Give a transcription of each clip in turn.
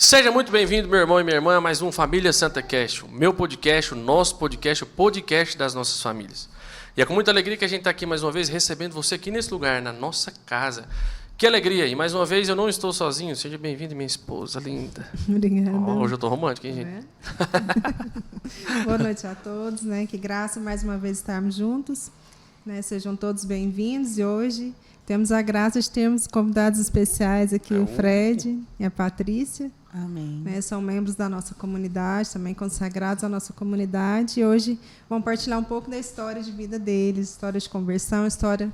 Seja muito bem-vindo, meu irmão e minha irmã, a mais um Família Santa Cast, o meu podcast, o nosso podcast, o podcast das nossas famílias. E é com muita alegria que a gente está aqui mais uma vez, recebendo você aqui nesse lugar, na nossa casa. Que alegria! E mais uma vez eu não estou sozinho. Seja bem-vindo, minha esposa linda. Obrigada. Hoje eu estou romântico, hein, gente? Boa noite a todos, né? Que graça mais uma vez estarmos juntos, né? Sejam todos bem-vindos. E hoje temos a graça de termos convidados especiais aqui, o Fred e a Patrícia. Amém. Né? São membros da nossa comunidade, também consagrados à nossa comunidade. E hoje vão partilhar um pouco da história de vida deles, história de conversão, história,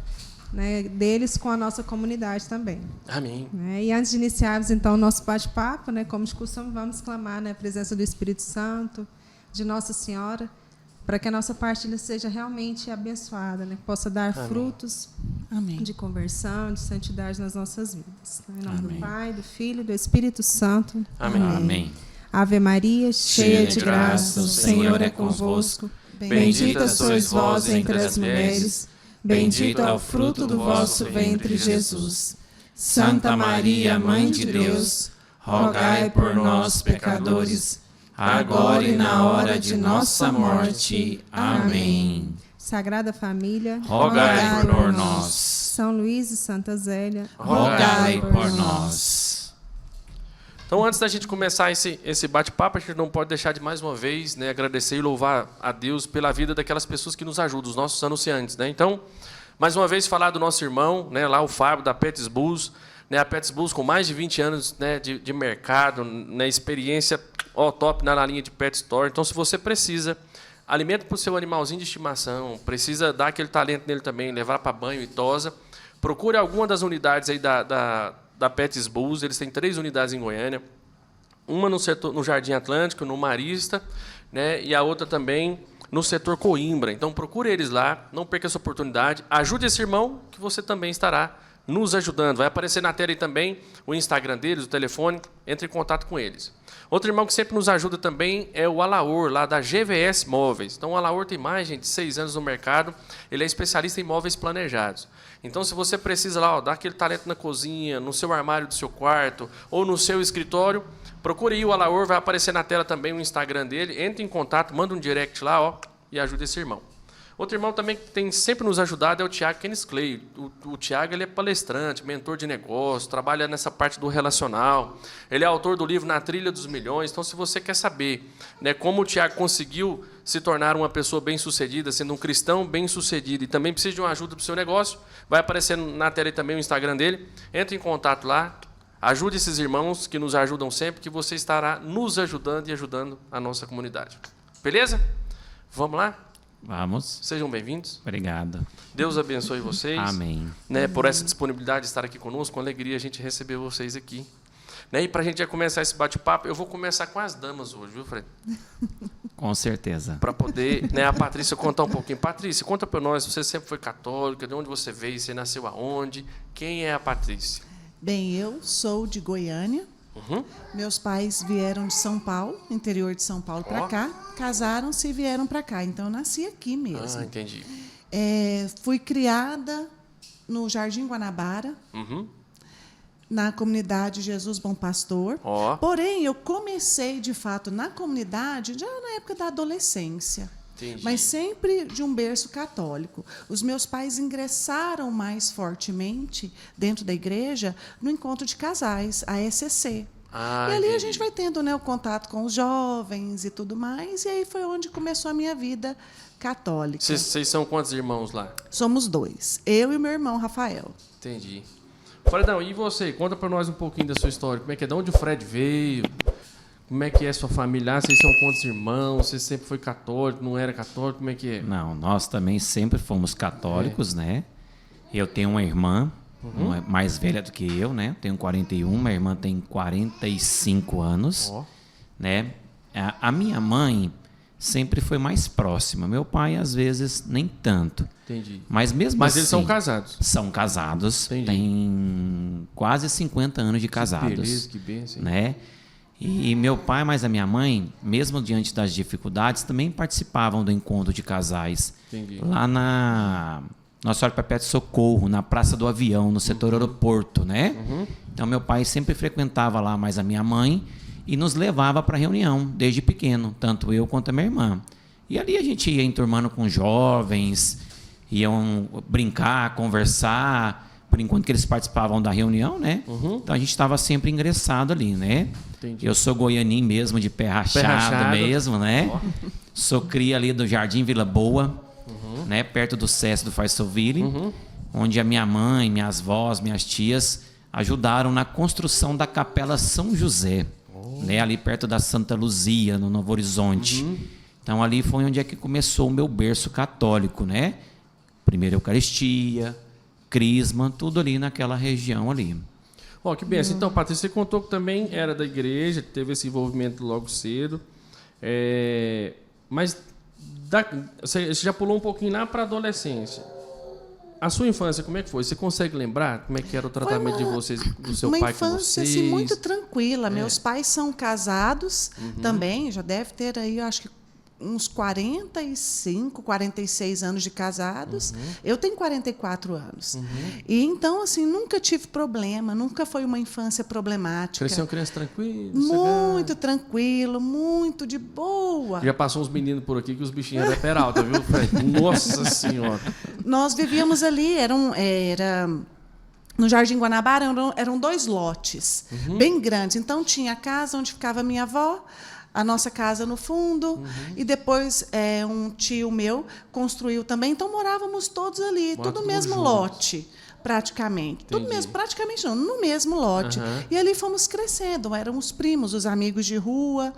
né, deles com a nossa comunidade também. Amém. Né? E antes de iniciarmos, então, o nosso bate-papo, né, como de costume, vamos clamar, né, a presença do Espírito Santo, de Nossa Senhora, para que a nossa partilha seja realmente abençoada, né, que possa dar Amém. frutos Amém. de conversão, de santidade nas nossas vidas. Em nome Amém. do Pai, do Filho e do Espírito Santo. Amém. Amém. Ave Maria, cheia de graça, o Senhor é convosco. Bendita sois vós entre as mulheres. Bendito é o fruto do vosso ventre, Jesus. Santa Maria, Mãe de Deus, rogai por nós, pecadores, agora e na hora de nossa morte. Amém. Sagrada Família, Rogai por nós. São Luís e Santa Zélia, Rogai por nós. Então, antes da gente começar esse bate-papo, a gente não pode deixar de, mais uma vez, né, agradecer e louvar a Deus pela vida daquelas pessoas que nos ajudam, os nossos anunciantes. Né? Então, mais uma vez, falar do nosso irmão, né, lá o Fábio, da Pets Bulls, né, a Pets Bulls com mais de 20 anos, né, de mercado, né, experiência top na linha de Pet Store. Então, se você precisa, alimento para o seu animalzinho de estimação, precisa dar aquele talento nele também, levar para banho e tosa, procure alguma das unidades aí da Pets Bulls. Eles têm 3 unidades em Goiânia, uma no Jardim Atlântico, no Marista, né, e a outra também no setor Coimbra. Então, procure eles lá, não perca essa oportunidade, ajude esse irmão que você também estará nos ajudando. Vai aparecer na tela aí também o Instagram deles, o telefone, entre em contato com eles. Outro irmão que sempre nos ajuda também é o Alaor, lá da GVS Móveis. Então, o Alaor tem mais, gente, de 6 anos no mercado, ele é especialista em móveis planejados. Então, se você precisa lá, dar aquele talento na cozinha, no seu armário do seu quarto ou no seu escritório, procure aí o Alaor, vai aparecer na tela também o Instagram dele, entre em contato, manda um direct lá, e ajude esse irmão. Outro irmão também que tem sempre nos ajudado é o Tiago Kenis Clay. O Tiago, ele é palestrante, mentor de negócio, trabalha nessa parte do relacional. Ele é autor do livro Na Trilha dos Milhões. Então, se você quer saber, né, como o Tiago conseguiu se tornar uma pessoa bem-sucedida, sendo um cristão bem-sucedido, e também precisa de uma ajuda para o seu negócio, vai aparecer na tela aí também o Instagram dele. Entre em contato lá, ajude esses irmãos que nos ajudam sempre, que você estará nos ajudando e ajudando a nossa comunidade. Beleza? Vamos lá? Vamos. Sejam bem-vindos. Obrigado. Deus abençoe vocês. Amém. Né, por essa disponibilidade de estar aqui conosco, com alegria a gente receber vocês aqui. Né, e para a gente já começar esse bate-papo, eu vou começar com as damas hoje, viu, Fred? Com certeza. Para poder, né, a Patrícia contar um pouquinho. Patrícia, conta para nós, você sempre foi católica, de onde você veio, você nasceu aonde? Quem é a Patrícia? Bem, eu sou de Goiânia. Uhum. Meus pais vieram de São Paulo, interior de São Paulo, para cá. Casaram-se e vieram para cá. Então, eu nasci aqui mesmo. Ah, entendi. Fui criada no Jardim Guanabara, Uhum. na comunidade Jesus Bom Pastor. Porém, eu comecei, de fato, na comunidade já na época da adolescência. Entendi. Mas sempre de um berço católico. Os meus pais ingressaram mais fortemente dentro da igreja no encontro de casais, a ECC. E ali entendi. a gente vai tendo, né, o contato com os jovens e tudo mais. E aí foi onde começou a minha vida católica. Vocês são quantos irmãos lá? Somos 2. Eu e meu irmão, Rafael. Entendi. Fredão, e você? Conta para nós um pouquinho da sua história. Como é que é? De onde o Fred veio? Como é que é sua família? Vocês são quantos irmãos? Você sempre foi católico, não era católico? Como é que é? Não, nós também sempre fomos católicos, né? Eu tenho uma irmã, mais velha do que eu, né? Tenho 41, minha irmã tem 45 anos, né? A minha mãe sempre foi mais próxima. Meu pai, às vezes, nem tanto. Entendi. Mas mesmo Mas assim... eles são casados? São casados. Entendi. Tem quase 50 anos de casados. Que beleza, que bênção. Né? E meu pai, mas a minha mãe, mesmo diante das dificuldades, também participavam do encontro de casais. Entendi. Lá na Nossa Senhora Perpétua Socorro, na Praça do Avião, no setor aeroporto, né? Então, meu pai sempre frequentava lá, mas a minha mãe e nos levava para a reunião, desde pequeno, tanto eu quanto a minha irmã. E ali a gente ia enturmando com jovens, iam brincar, conversar, por enquanto que eles participavam da reunião, né? Então a gente estava sempre ingressado ali, né? Entendi. Eu sou goianinho mesmo, de pé rachado mesmo, né? Sou cria ali do Jardim Vila Boa, né? Perto do SESC do Faisoville, onde a minha mãe, minhas avós, minhas tias ajudaram na construção da Capela São José, né? Ali perto da Santa Luzia, no Novo Horizonte. Então ali foi onde é que começou o meu berço católico, né? Primeira Eucaristia, Crisma, tudo ali naquela região ali. Ó, que benção. Então, Patrícia, você contou que também era da igreja, teve esse envolvimento logo cedo. Mas você já pulou um pouquinho lá para a adolescência. A sua infância, como é que foi? Você consegue lembrar como é que era o tratamento de vocês, do seu pai com vocês? Uma infância assim, muito tranquila. Meus pais são casados também, já deve ter aí, eu acho que uns 45, 46 anos de casados. Eu tenho 44 anos. E então, assim, nunca tive problema, nunca foi uma infância problemática. Cresceu uma criança tranquila? Muito tranquilo, muito de boa. Já passou uns meninos por aqui que os bichinhos eram peralta, viu, Fred? Nossa Senhora! Nós vivíamos ali, era no Jardim Guanabara, eram 2 lotes, bem grandes. Então, tinha a casa onde ficava minha avó, a nossa casa no fundo, e depois um tio meu construiu também. Então, morávamos todos ali, tudo no mesmo lote, praticamente. Tudo mesmo, praticamente não, no mesmo lote. E ali fomos crescendo, eram os primos, os amigos de rua.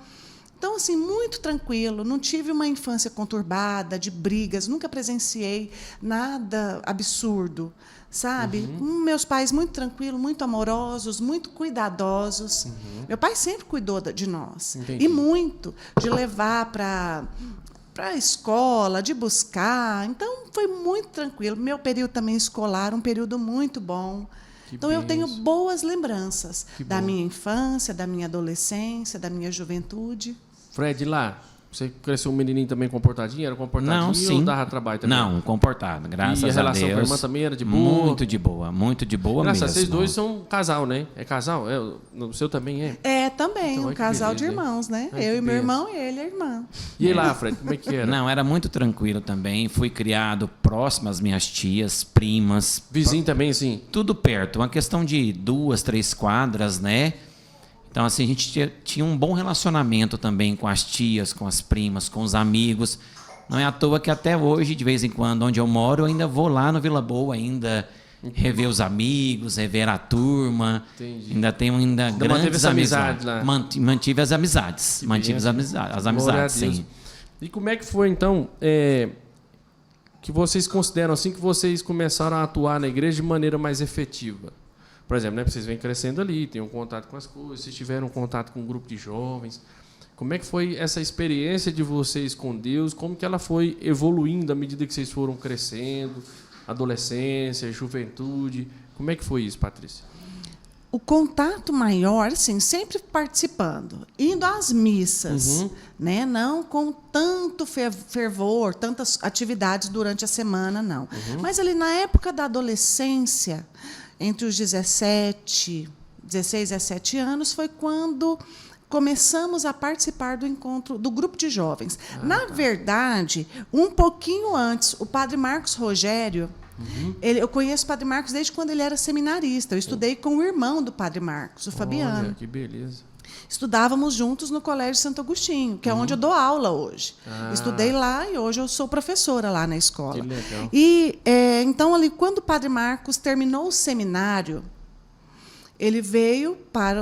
Então, assim, muito tranquilo, não tive uma infância conturbada, de brigas, nunca presenciei nada absurdo, sabe? Meus pais muito tranquilos, muito amorosos, muito cuidadosos. Meu pai sempre cuidou de nós. Entendi. E muito, de levar para a escola, de buscar. Então, foi muito tranquilo. Meu período também escolar, um período muito bom. Então, eu tenho boas lembranças da minha infância, da minha adolescência, da minha juventude. Fred, lá, você cresceu um menininho também comportadinho? Era comportadinho Não, sim. ou dava trabalho também? Não, comportado, graças a Deus. E a relação com a irmã também era de boa? Muito de boa Graças mesmo. a vocês dois são um casal, né? É casal? O seu também é? É, também, Então, um olha que casal beleza, de irmãos, né? Ai, Eu que e meu benção. irmão e ele, a irmã. E aí lá, Fred, como é que era? Não, era muito tranquilo também. Fui criado próximo às minhas tias, primas. Vizinho também, assim? Tudo perto. Uma questão de 2, 3 quadras, né? Então, assim, a gente tinha um bom relacionamento também com as tias, com as primas, com os amigos. Não é à toa que até hoje, de vez em quando, onde eu moro, eu ainda vou lá no Vila Boa, ainda rever os amigos, rever a turma. Entendi. Ainda tenho manteve grandes essa amizades. amizade lá? Mantive as amizades. Mantive as Glória a amizades, Deus. sim. E como é que foi, então, que vocês consideram assim que vocês começaram a atuar na igreja de maneira mais efetiva? Por exemplo, né, vocês vêm crescendo ali, têm um contato com as coisas, vocês tiveram um contato com um grupo de jovens. Como é que foi essa experiência de vocês com Deus? Como que ela foi evoluindo à medida que vocês foram crescendo? Adolescência, juventude. Como é que foi isso, Patrícia? O contato maior, assim, sempre participando, indo às missas, né? Não com tanto fervor, tantas atividades durante a semana, não. Mas ali na época da adolescência, entre os 16, 17 anos, foi quando começamos a participar do encontro do grupo de jovens. Na verdade, um pouquinho antes, o padre Marcos Rogério, eu conheço o padre Marcos desde quando ele era seminarista. Eu estudei com o irmão do padre Marcos, o Fabiano. Olha, que beleza. Estudávamos juntos no Colégio Santo Agostinho, que é onde eu dou aula hoje. Estudei lá e hoje eu sou professora lá na escola. Que legal. E então, ali, quando o padre Marcos terminou o seminário, ele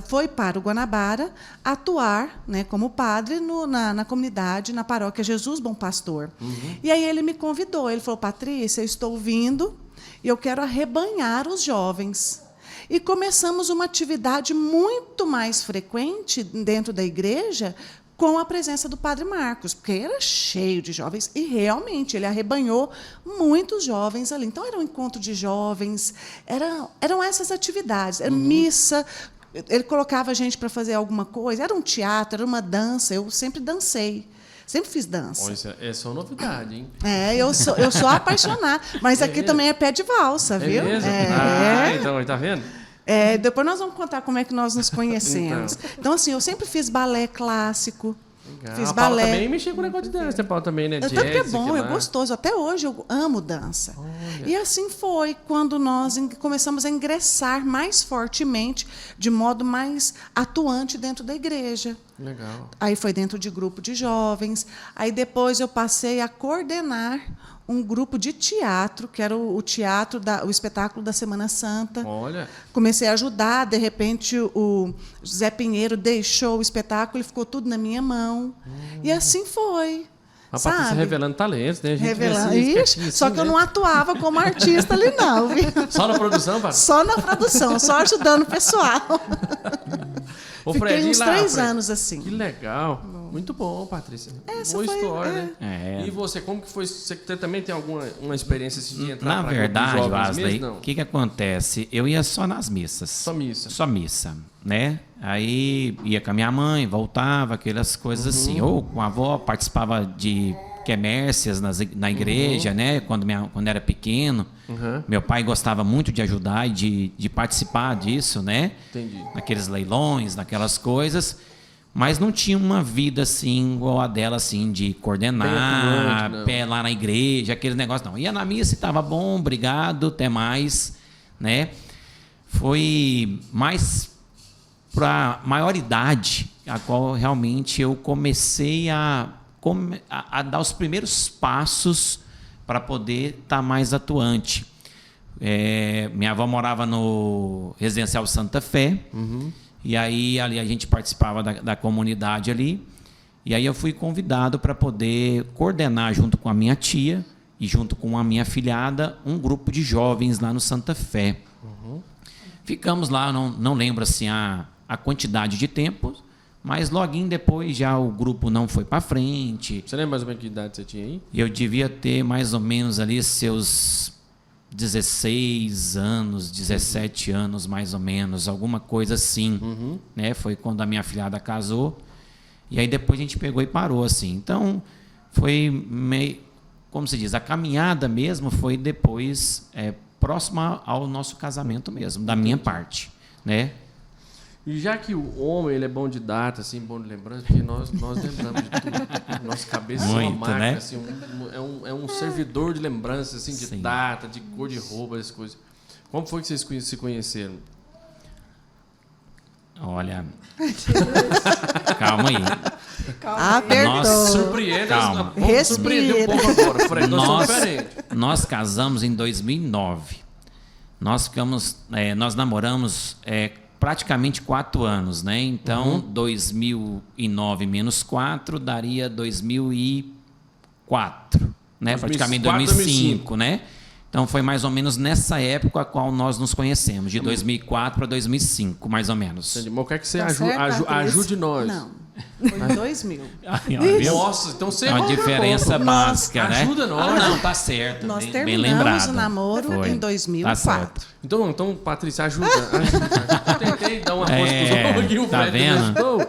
foi para o Guanabara atuar, né, como padre na comunidade, na paróquia Jesus Bom Pastor. E aí ele me convidou. Ele falou: Patrícia, eu estou vindo e eu quero arrebanhar os jovens. E começamos uma atividade muito mais frequente dentro da igreja com a presença do padre Marcos, porque era cheio de jovens e realmente ele arrebanhou muitos jovens ali. Então era um encontro de jovens, eram essas atividades, era missa, ele colocava a gente para fazer alguma coisa, era um teatro, era uma dança, eu sempre dancei. Sempre fiz dança. Olha, essa é uma novidade, hein? Eu sou apaixonada, mas aqui também é pé de valsa, viu? É mesmo? Então, tá vendo? Depois nós vamos contar como é que nós nos conhecemos. Então, assim, eu sempre fiz balé clássico. Legal. Fiz A Paula balé. também mexia com o negócio de dança. A Paula também, né? Tanto que é Jazz, bom, que é lá. gostoso. Até hoje eu amo dança. Olha. E assim foi quando nós começamos a ingressar mais fortemente, de modo mais atuante dentro da igreja. Legal. Aí foi dentro de grupo de jovens. Aí depois eu passei a coordenar um grupo de teatro, que era o espetáculo da Semana Santa. Olha. Comecei a ajudar, de repente o José Pinheiro deixou o espetáculo e ficou tudo na minha mão. E assim foi. A Patrícia sabe? revelando talentos, né? A gente Revelando. vê assim, Ixi, espertinho só assim, que eu né? não atuava como artista ali, não, viu? Só na produção, Patrícia? Só na produção, só ajudando o pessoal. Ô, Fiquei Fred, e uns lá, 3 Fred? anos assim. Que legal. Muito bom, Patrícia. Essa Boa foi- história, né? É. E você, como que foi? Você também tem alguma experiência assim, de entrar Na pra verdade, grupos jovens Wesley, mesmo? o Não. que acontece? Eu ia só nas missas. Só missa. Só missa, né? Aí ia com a minha mãe, voltava, aquelas coisas assim. Ou com a avó, participava de quermesses na igreja, né? Quando era pequeno. Uhum. Meu pai gostava muito de ajudar e de participar disso, né? Entendi. Naqueles leilões, naquelas coisas. Mas não tinha uma vida assim, igual a dela, assim, de Bem coordenar, atuante, não. pé lá na igreja, aquele negócio. Não, ia na missa e estava bom, obrigado, até mais, né? Foi mais para maioridade, a qual realmente eu comecei a dar os primeiros passos para poder estar mais atuante. Minha avó morava no Residencial Santa Fé, e aí ali a gente participava da comunidade ali, e aí eu fui convidado para poder coordenar junto com a minha tia e junto com a minha afilhada um grupo de jovens lá no Santa Fé. Ficamos lá, não lembro assim a quantidade de tempo, mas loguinho depois já o grupo não foi para frente. Você lembra mais ou menos que idade você tinha aí? E eu devia ter mais ou menos ali seus 16 anos, 17 anos mais ou menos, alguma coisa assim, né? Foi quando a minha afilhada casou. E aí depois a gente pegou e parou assim. Então foi meio, como se diz, a caminhada mesmo foi depois próxima ao nosso casamento mesmo, da minha parte, né? E já que o homem ele é bom de data, assim, bom de lembrança, porque nós lembramos de tudo. Nossa cabeça é uma Muito, máquina, né? assim, é um servidor de lembranças, assim, de Sim. data, de cor de roupa, essas coisas. Como foi que vocês se conheceram? Olha, calma aí. Apertou. Nossa, Surpreenda, Calma. vamos surpreender um pouco agora. Fred, nós somos diferentes. Nós casamos em 2009. Nós namoramos praticamente 4 anos, né? Então, 2009 menos 4 daria 2004, né? 2004, Praticamente 2005, né? Então, foi mais ou menos nessa época a qual nós nos conhecemos, de 2004 para 2005, mais ou menos. Entendi. Mas eu quero que você Tá certo, Patrícia? ajude nós. Não, foi em 2000. Aí, ó, viu? Nossa, então você É uma errou, diferença pô. básica, né? Ajuda nós. Ah, não, tá certo. Nós bem terminamos lembrado. o namoro Foi. em 2004. Tá certo. Então, Patrícia, ajuda. Eu tentei dar uma força pros homens aqui, o tá Fred vendo? não ajudou.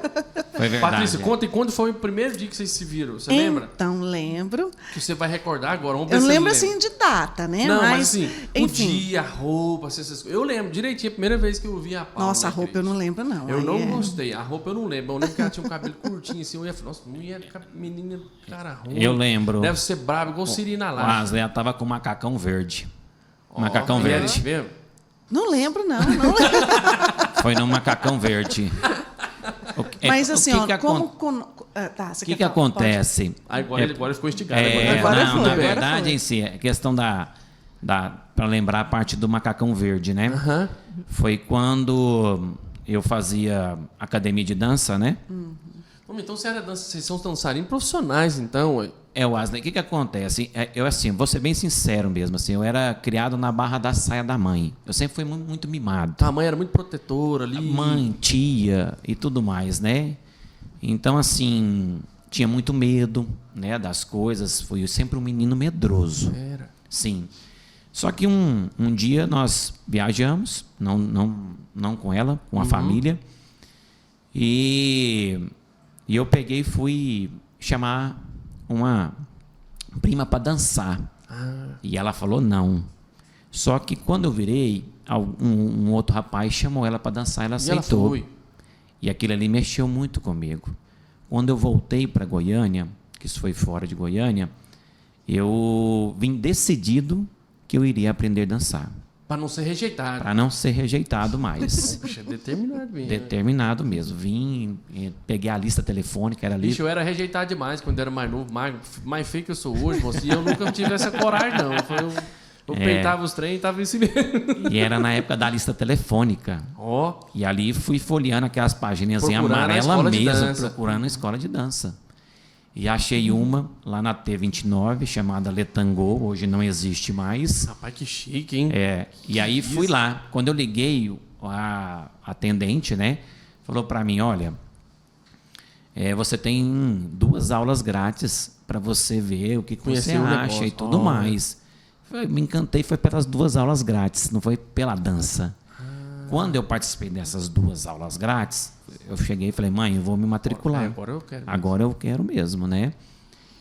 Foi verdade. Patrícia, conta quando foi o primeiro dia que vocês se viram. Você lembra? Então, lembro. Que você vai recordar agora. Vamos ver Eu se não você lembro lembra. assim de data, né? Não, mas assim, o enfim. dia, a roupa, essas coisas. Eu lembro direitinho, a primeira vez que eu vi a Paula. Nossa, a na roupa eu igreja. não lembro, não. Eu Aí não é- gostei. A roupa eu não lembro. Eu lembro que ela tinha um cabelo curtinho assim. Eu ia falar, nossa, mulher, menina, cara ruim. Eu lembro. Deve ser brabo, igual Cirina O lá. Wesley tava com um macacão verde. Ó, Macacão e era verde. isso mesmo? Não lembro, não. Não lembro. Foi no macacão verde. Mas assim, ó, que como... O que que acontece? Agora ele ficou instigado. Agora Não, foi, na agora verdade, foi. em si, a questão para lembrar a parte do macacão verde, né? Aham. Foi quando eu fazia academia de dança, né? Então você era dança, vocês são dançarinos profissionais, então, ué. Wesley, o que acontece? Eu, assim, vou ser bem sincero mesmo, assim, eu era criado na barra da saia da mãe. Eu sempre fui muito mimado. A mãe era muito protetora ali. Mãe, tia e tudo mais, né? Então, assim, tinha muito medo, né, das coisas. Fui sempre um menino medroso. Era. Sim. Só que um dia nós viajamos, não com ela, com a família, e eu peguei e fui chamar uma prima para dançar. E ela falou não. Só que quando eu virei, um outro rapaz chamou ela para dançar, ela aceitou. ela foi. E aquilo ali mexeu muito comigo. Quando eu voltei para Goiânia, que isso foi fora de Goiânia, eu vim decidido que eu iria aprender a dançar. Para não ser rejeitado. Para não ser rejeitado mais. Puxa, determinado mesmo. Determinado mesmo. Vim, peguei a lista telefônica, era ali. Bicho, eu era rejeitado demais quando era mais novo, mais feio que eu sou hoje, moço. E eu nunca tive essa coragem, não. Eu peitava os trem e tava em mesmo. E era na época da lista telefônica. Ó. E ali fui folheando aquelas páginas Procurando a amarelas escola de mesmo, dança. procurando a escola de dança. E achei uma lá na T29, chamada Letangô, hoje não existe mais. Rapaz, que chique, hein? E aí fui lá. Quando eu liguei, a atendente, né, falou para mim, olha, você tem 2 aulas grátis para você ver o que você Conhecer o acha negócio. e tudo mais. Me encantei, foi pelas 2 aulas grátis, não foi pela dança. Quando eu participei dessas 2 aulas grátis, eu cheguei e falei, mãe, eu vou me matricular. Agora eu quero. Agora eu quero mesmo, né?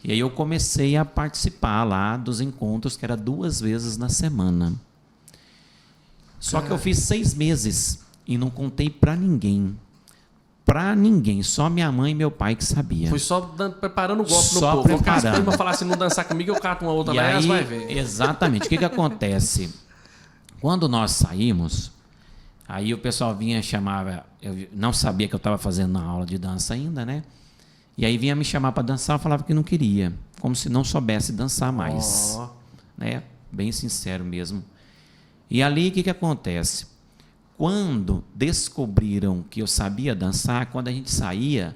E aí eu comecei a participar lá dos encontros, que era 2 vezes na semana. Só que eu fiz 6 meses e não contei para ninguém. Para ninguém, só minha mãe e meu pai que sabia. Foi só preparando o golpe Só no povo. Porque as preparando. primas falassem, se não dançar comigo, eu cato uma outra E lá e elas aí, vai ver. exatamente. O que acontece? Quando nós saímos, aí o pessoal vinha chamava, eu não sabia que eu estava fazendo uma aula de dança ainda, né? E aí vinha me chamar para dançar, eu falava que não queria, como se não soubesse dançar mais, né? Bem sincero mesmo. E ali o que acontece? Quando descobriram que eu sabia dançar, quando a gente saía,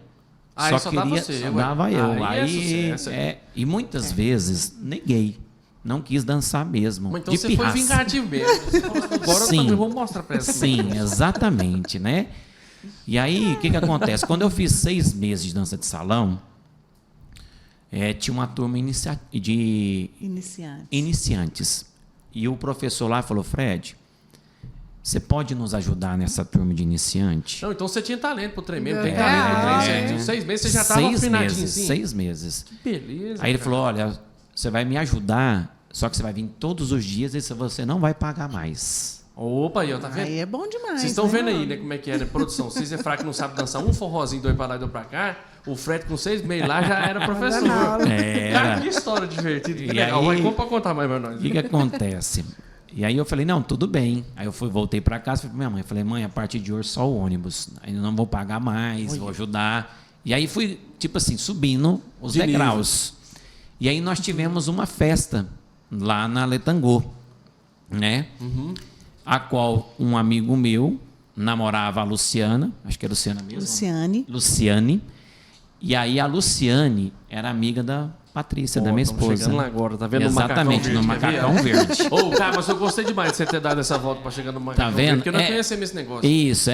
Aí só dava queria, você, só ué. dava eu. Aí é Aí, sucesso. e muitas vezes neguei. Não quis dançar mesmo. Mas então de você pirraça. foi vingativo mesmo. Você falou assim, agora eu Sim. também vou mostrar pra essa. Sim, exatamente, né? E aí, o que acontece? Quando eu fiz 6 meses de dança de salão, tinha uma turma de Iniciante. iniciantes. E o professor lá falou, Fred, você pode nos ajudar nessa turma de iniciante? Não, então você tinha talento pro trem mesmo. Tem É. talento pro trem. Você, 6 meses você já tava 6 afinadinho meses, assim. 6 meses. Beleza. Aí ele cara. falou, olha, você vai me ajudar, só que você vai vir todos os dias e você não vai pagar mais. Opa, aí, ó, tá vendo? Aí é bom demais. Vocês estão né? vendo aí, né, como é que é, né? Produção. Vocês é fraco que não sabe dançar um forrozinho, 2 pra lá e 2 pra cá. O Fred com 6 meses lá já era professor. Cara, que história divertida. Que E legal. aí- Vai pra contar mais pra nós. O que acontece? E aí eu falei, não, tudo bem. Aí eu voltei para casa e falei pra minha mãe, falei, mãe, a partir de hoje só o ônibus. Ainda não vou pagar mais, vou ajudar. E aí fui, tipo assim, subindo os De degraus. E aí nós tivemos uma festa lá na Letangô, né? A qual um amigo meu namorava a Luciana, acho que é Luciana mesmo. Luciane. E aí a Luciane era amiga da Patrícia, da minha Tamo esposa. chegando lá agora, tá vendo? Exatamente, no macacão verde. Ô, cara, mas eu gostei demais de você ter dado essa volta pra chegar no macacão Tá verde, vendo? porque eu não conhecia esse negócio. Isso,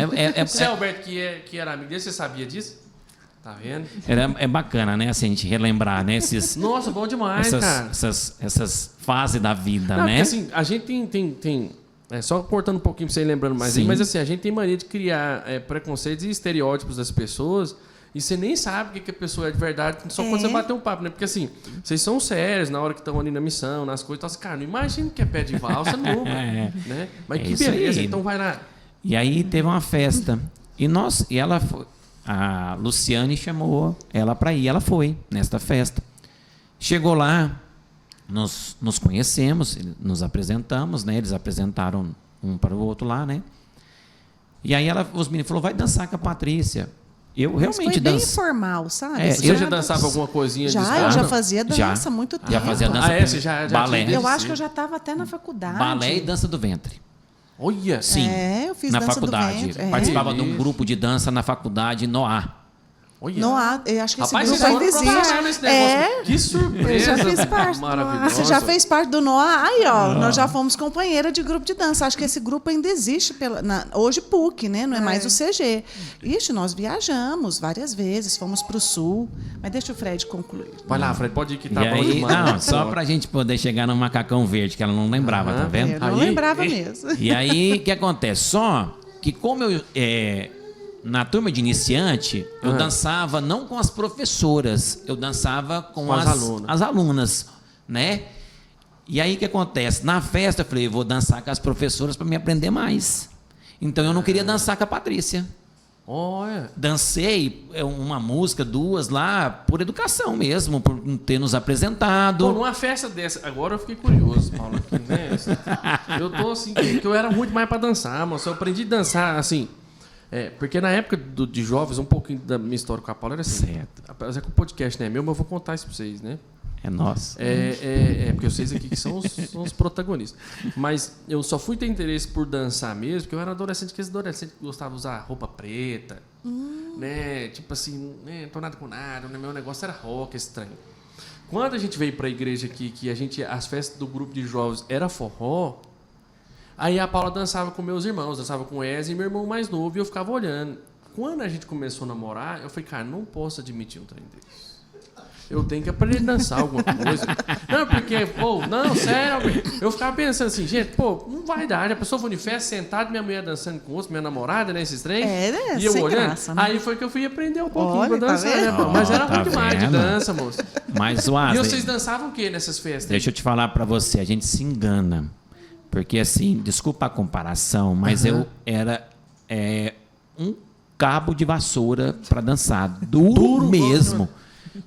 Você, Alberto, que era amigo dele, você sabia disso? Tá vendo? é bacana, né? Assim, a gente relembrar, né? Nossa, bom demais, cara. Essas fases da vida, Não, né? porque, assim, a gente tem só cortando um pouquinho pra você ir lembrando mais aí, Sim. mas assim, a gente tem mania de criar preconceitos e estereótipos das pessoas e você nem sabe o que a pessoa é de verdade só quando você bater um papo, né? Porque assim, vocês são sérios na hora que estão ali na missão, nas coisas, então, assim, cara, não imagina que é pé de valsa nunca, né? Mas É que isso beleza, aí. então vai lá. E aí teve uma festa. E ela foi, a Luciane chamou ela para ir. Ela foi nesta festa. Chegou lá, nos conhecemos, nos apresentamos, né? Eles apresentaram um para o outro lá, né? E aí os meninos falaram, vai dançar com a Patrícia. Eu Mas realmente foi bem danço. informal, sabe? É, Você eu já dançava alguma coisinha de Já, escala? eu já Não? fazia dança há muito tempo. Já fazia dança. Você já balé. tinha Eu acho Sim. que eu já estava até na faculdade. Balé e dança do ventre. Olha! Sim. Eu fiz na dança faculdade. do ventre. Participava de um Isso. grupo de dança na faculdade Noá. Olha! Não há, eu acho que esse Rapaz, grupo vocês ainda foram profissionais existe. nesse negócio. Que surpresa! Eu já fiz parte. Maravilhosa. Você já fez parte do Noah? Aí, ó, nós já fomos companheira de grupo de dança. Acho que esse grupo ainda existe. Hoje PUC, né? Não é mais o CG. Ixi, nós viajamos várias vezes, fomos para o Sul. Mas deixa o Fred concluir. Vai lá, Fred, pode ir que tá E bom aí, demais. não, só pra gente poder chegar no macacão verde, que ela não lembrava, tá vendo? Eu não Aí- lembrava mesmo. E aí, o que acontece? Só que como eu, na turma de iniciante, eu dançava não com as professoras, eu dançava com Com as alunas. as alunas, né? E aí o que acontece? Na festa eu falei, vou dançar com as professoras para me aprender mais. Então eu não queria dançar com a Patrícia. Olha. Dancei uma música, 2 lá, por educação mesmo, por ter nos apresentado. Pô, numa festa dessa, agora eu fiquei curioso, Paulo, aqui, né? Eu tô assim, que eu era muito mais para dançar, moço. Eu aprendi a dançar, assim. Porque na época de jovens, um pouquinho da minha história com a Paula era assim. Certo. Apesar que o podcast não é meu, mas eu vou contar isso para vocês, né? É nosso. Porque vocês aqui que são os protagonistas. Mas eu só fui ter interesse por dançar mesmo, porque eu era adolescente, que adolescente que gostava de usar roupa preta, né? Tipo assim, não tô nada com nada, né? Meu negócio era rock, estranho. Quando a gente veio para a igreja aqui, que as festas do grupo de jovens era forró, aí a Paula dançava com meus irmãos, dançava com o Ezio e meu irmão mais novo, e eu ficava olhando. Quando a gente começou a namorar, eu falei, cara, não posso admitir um trem desse. Eu tenho que aprender a dançar alguma coisa. Não, porque, não, sério, eu ficava pensando assim, gente, não vai dar. A pessoa foi de festa, sentada, minha mulher dançando com outros, minha namorada, né, esses trem. Né? E eu sem olhando. graça, né? Aí foi que eu fui aprender um pouquinho pra Tá dançar, né, vendo? Mas era Tá ruim demais de vendo? dança, moço. Mas, E Wesley, vocês dançavam o quê nessas festas? deixa eu te falar para você, a gente se engana. Porque, assim, desculpa a comparação, mas eu era um cabo de vassoura para dançar. Duro mesmo.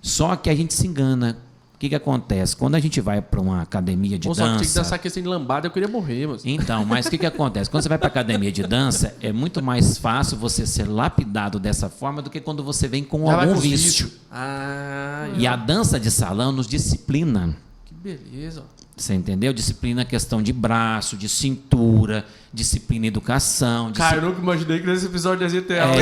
Só que a gente se engana. O que acontece? Quando a gente vai para uma academia de Só que tinha que dança... dançar questão de lambada, eu queria morrer, moço. Então, mas o que acontece? Quando você vai para a academia de dança, é muito mais fácil você ser lapidado dessa forma do que quando você vem com Já vai algum com vício. E a dança de salão nos disciplina. Que beleza, ó. Você entendeu? Disciplina a questão de braço, de cintura, disciplina educação. Cara, eu nunca imaginei que nesse episódio ia ter aula.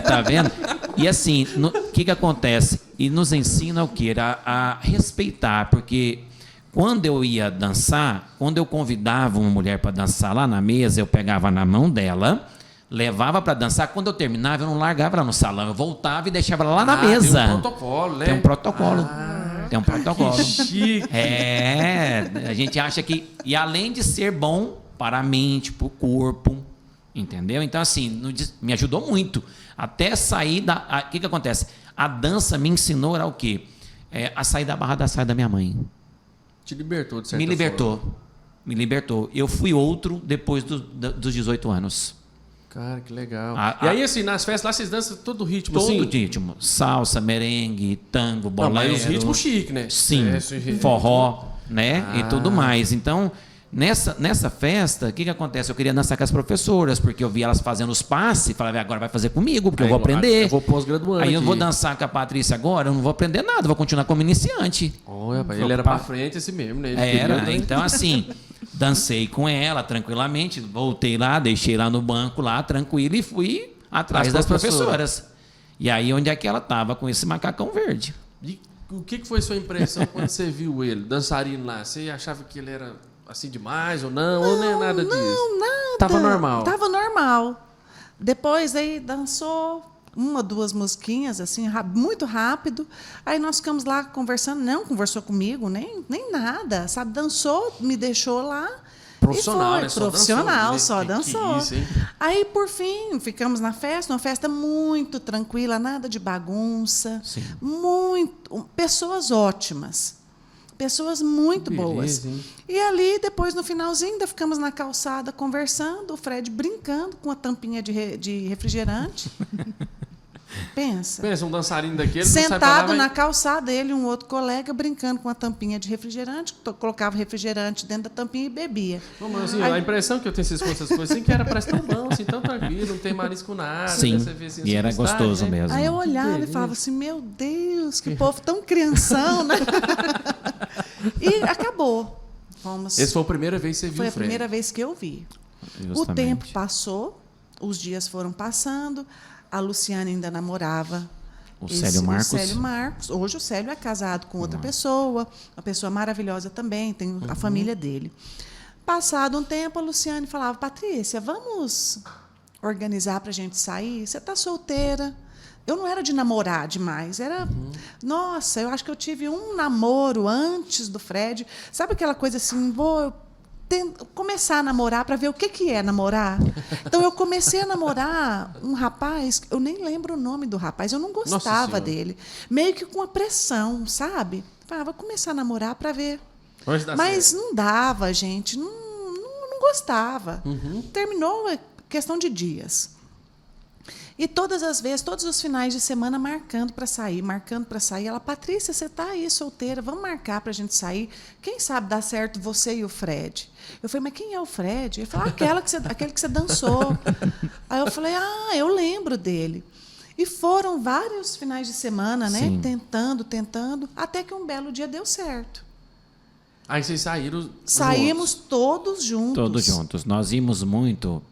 Tá vendo? E assim, o que acontece? E nos ensina o quê? A respeitar, porque quando eu ia dançar, quando eu convidava uma mulher para dançar lá na mesa, eu pegava na mão dela, levava para dançar, quando eu terminava, eu não largava ela no salão, eu voltava e deixava ela lá na mesa. Tem um protocolo, né? Tem um protocolo. Tem um protocolo. Que chique. A gente acha que... E além de ser bom para a mente, para o corpo, entendeu? Então, assim, me ajudou muito. Até sair da... O que acontece? A dança me ensinou era o quê? A sair da barra da saia da minha mãe. Te libertou, de certa Me libertou. forma. Me libertou. Eu fui outro depois dos 18 anos. Cara, que legal. E aí, assim, nas festas lá, vocês dançam todo o ritmo, Todo assim? ritmo. Salsa, merengue, tango, bolero. Não, mas os ritmos chiques, né? Sim, forró, né? E tudo mais. Então, nessa festa, o que acontece? Eu queria dançar com as professoras, porque eu via elas fazendo os passes e falava, agora vai fazer comigo, porque eu vou aprender. Eu vou pós-graduando. Aí eu aqui. vou dançar com a Patrícia agora, eu não vou aprender nada, vou continuar como iniciante. Olha, rapaz, ele era pra frente assim mesmo, né? Ele queria, Então assim, dancei com ela tranquilamente, voltei lá, deixei lá no banco lá, tranquilo, e fui atrás das professoras. E aí, onde é que ela estava com esse macacão verde? E o que foi sua impressão quando você viu ele, dançarino lá? Você achava que ele era assim demais ou não? Ou não é nada disso? Não, nada. Tava normal? Tava normal. Depois aí dançou 1 ou 2 musiquinhas, assim, muito rápido. Aí nós ficamos lá conversando. Não conversou comigo, nem nada, sabe? Dançou, me deixou lá. Profissional, né? Profissional, só Que dançou. isso, hein? Aí, por fim, ficamos na festa, uma festa muito tranquila, nada de bagunça. Sim. Pessoas ótimas. Pessoas muito Que beleza, boas. hein? E ali, depois, no finalzinho, ainda ficamos na calçada conversando, o Fred brincando com a tampinha de refrigerante. Pensa. Pensa, um dançarino daquele... não sai pra lá, Sentado vai- na calçada, ele e um outro colega brincando com a tampinha de refrigerante, colocava refrigerante dentro da tampinha e bebia. Não, mas, assim, Aí- a impressão que eu tenho com essas coisas, assim, que era parece tão bom, assim, tão tranquilo, não tem marisco nada. Sim, né? Você vê, assim, e era simplicidade, gostoso né? mesmo. Aí eu olhava e beleza. falava assim, meu Deus, que povo tão crianção, né? E acabou. Fomos. Essa foi a primeira vez que você viu Foi o a Fred. primeira vez que eu vi. O Justamente. tempo passou, os dias foram passando, a Luciana ainda namorava O Célio Marcos. O Célio Marcos. Hoje o Célio é casado com outra pessoa, uma pessoa maravilhosa também, tem a família dele. Passado um tempo, a Luciane falava, Patrícia, vamos organizar para a gente sair? Você está solteira? Eu não era de namorar demais, era... Nossa, eu acho que eu tive um namoro antes do Fred. Sabe aquela coisa assim, vou começar a namorar para ver o que é namorar? Então, eu comecei a namorar um rapaz, eu nem lembro o nome do rapaz, eu não Nossa gostava Senhora. dele. Meio que com a pressão, sabe? Falei, vou começar a namorar para ver Hoje dá Mas certo. não dava, gente. Não gostava. Terminou questão de dias. E todas as vezes, todos os finais de semana, marcando para sair. Ela, Patrícia, você está aí solteira, vamos marcar para a gente sair. Quem sabe dá certo você e o Fred? Eu falei, mas quem é o Fred? Ele falou, aquele que você dançou. Aí eu falei, eu lembro dele. E foram vários finais de semana, né? Sim. Tentando, até que um belo dia deu certo. Aí vocês saíram. Saímos juntos. todos juntos. Todos juntos. Nós íamos muito.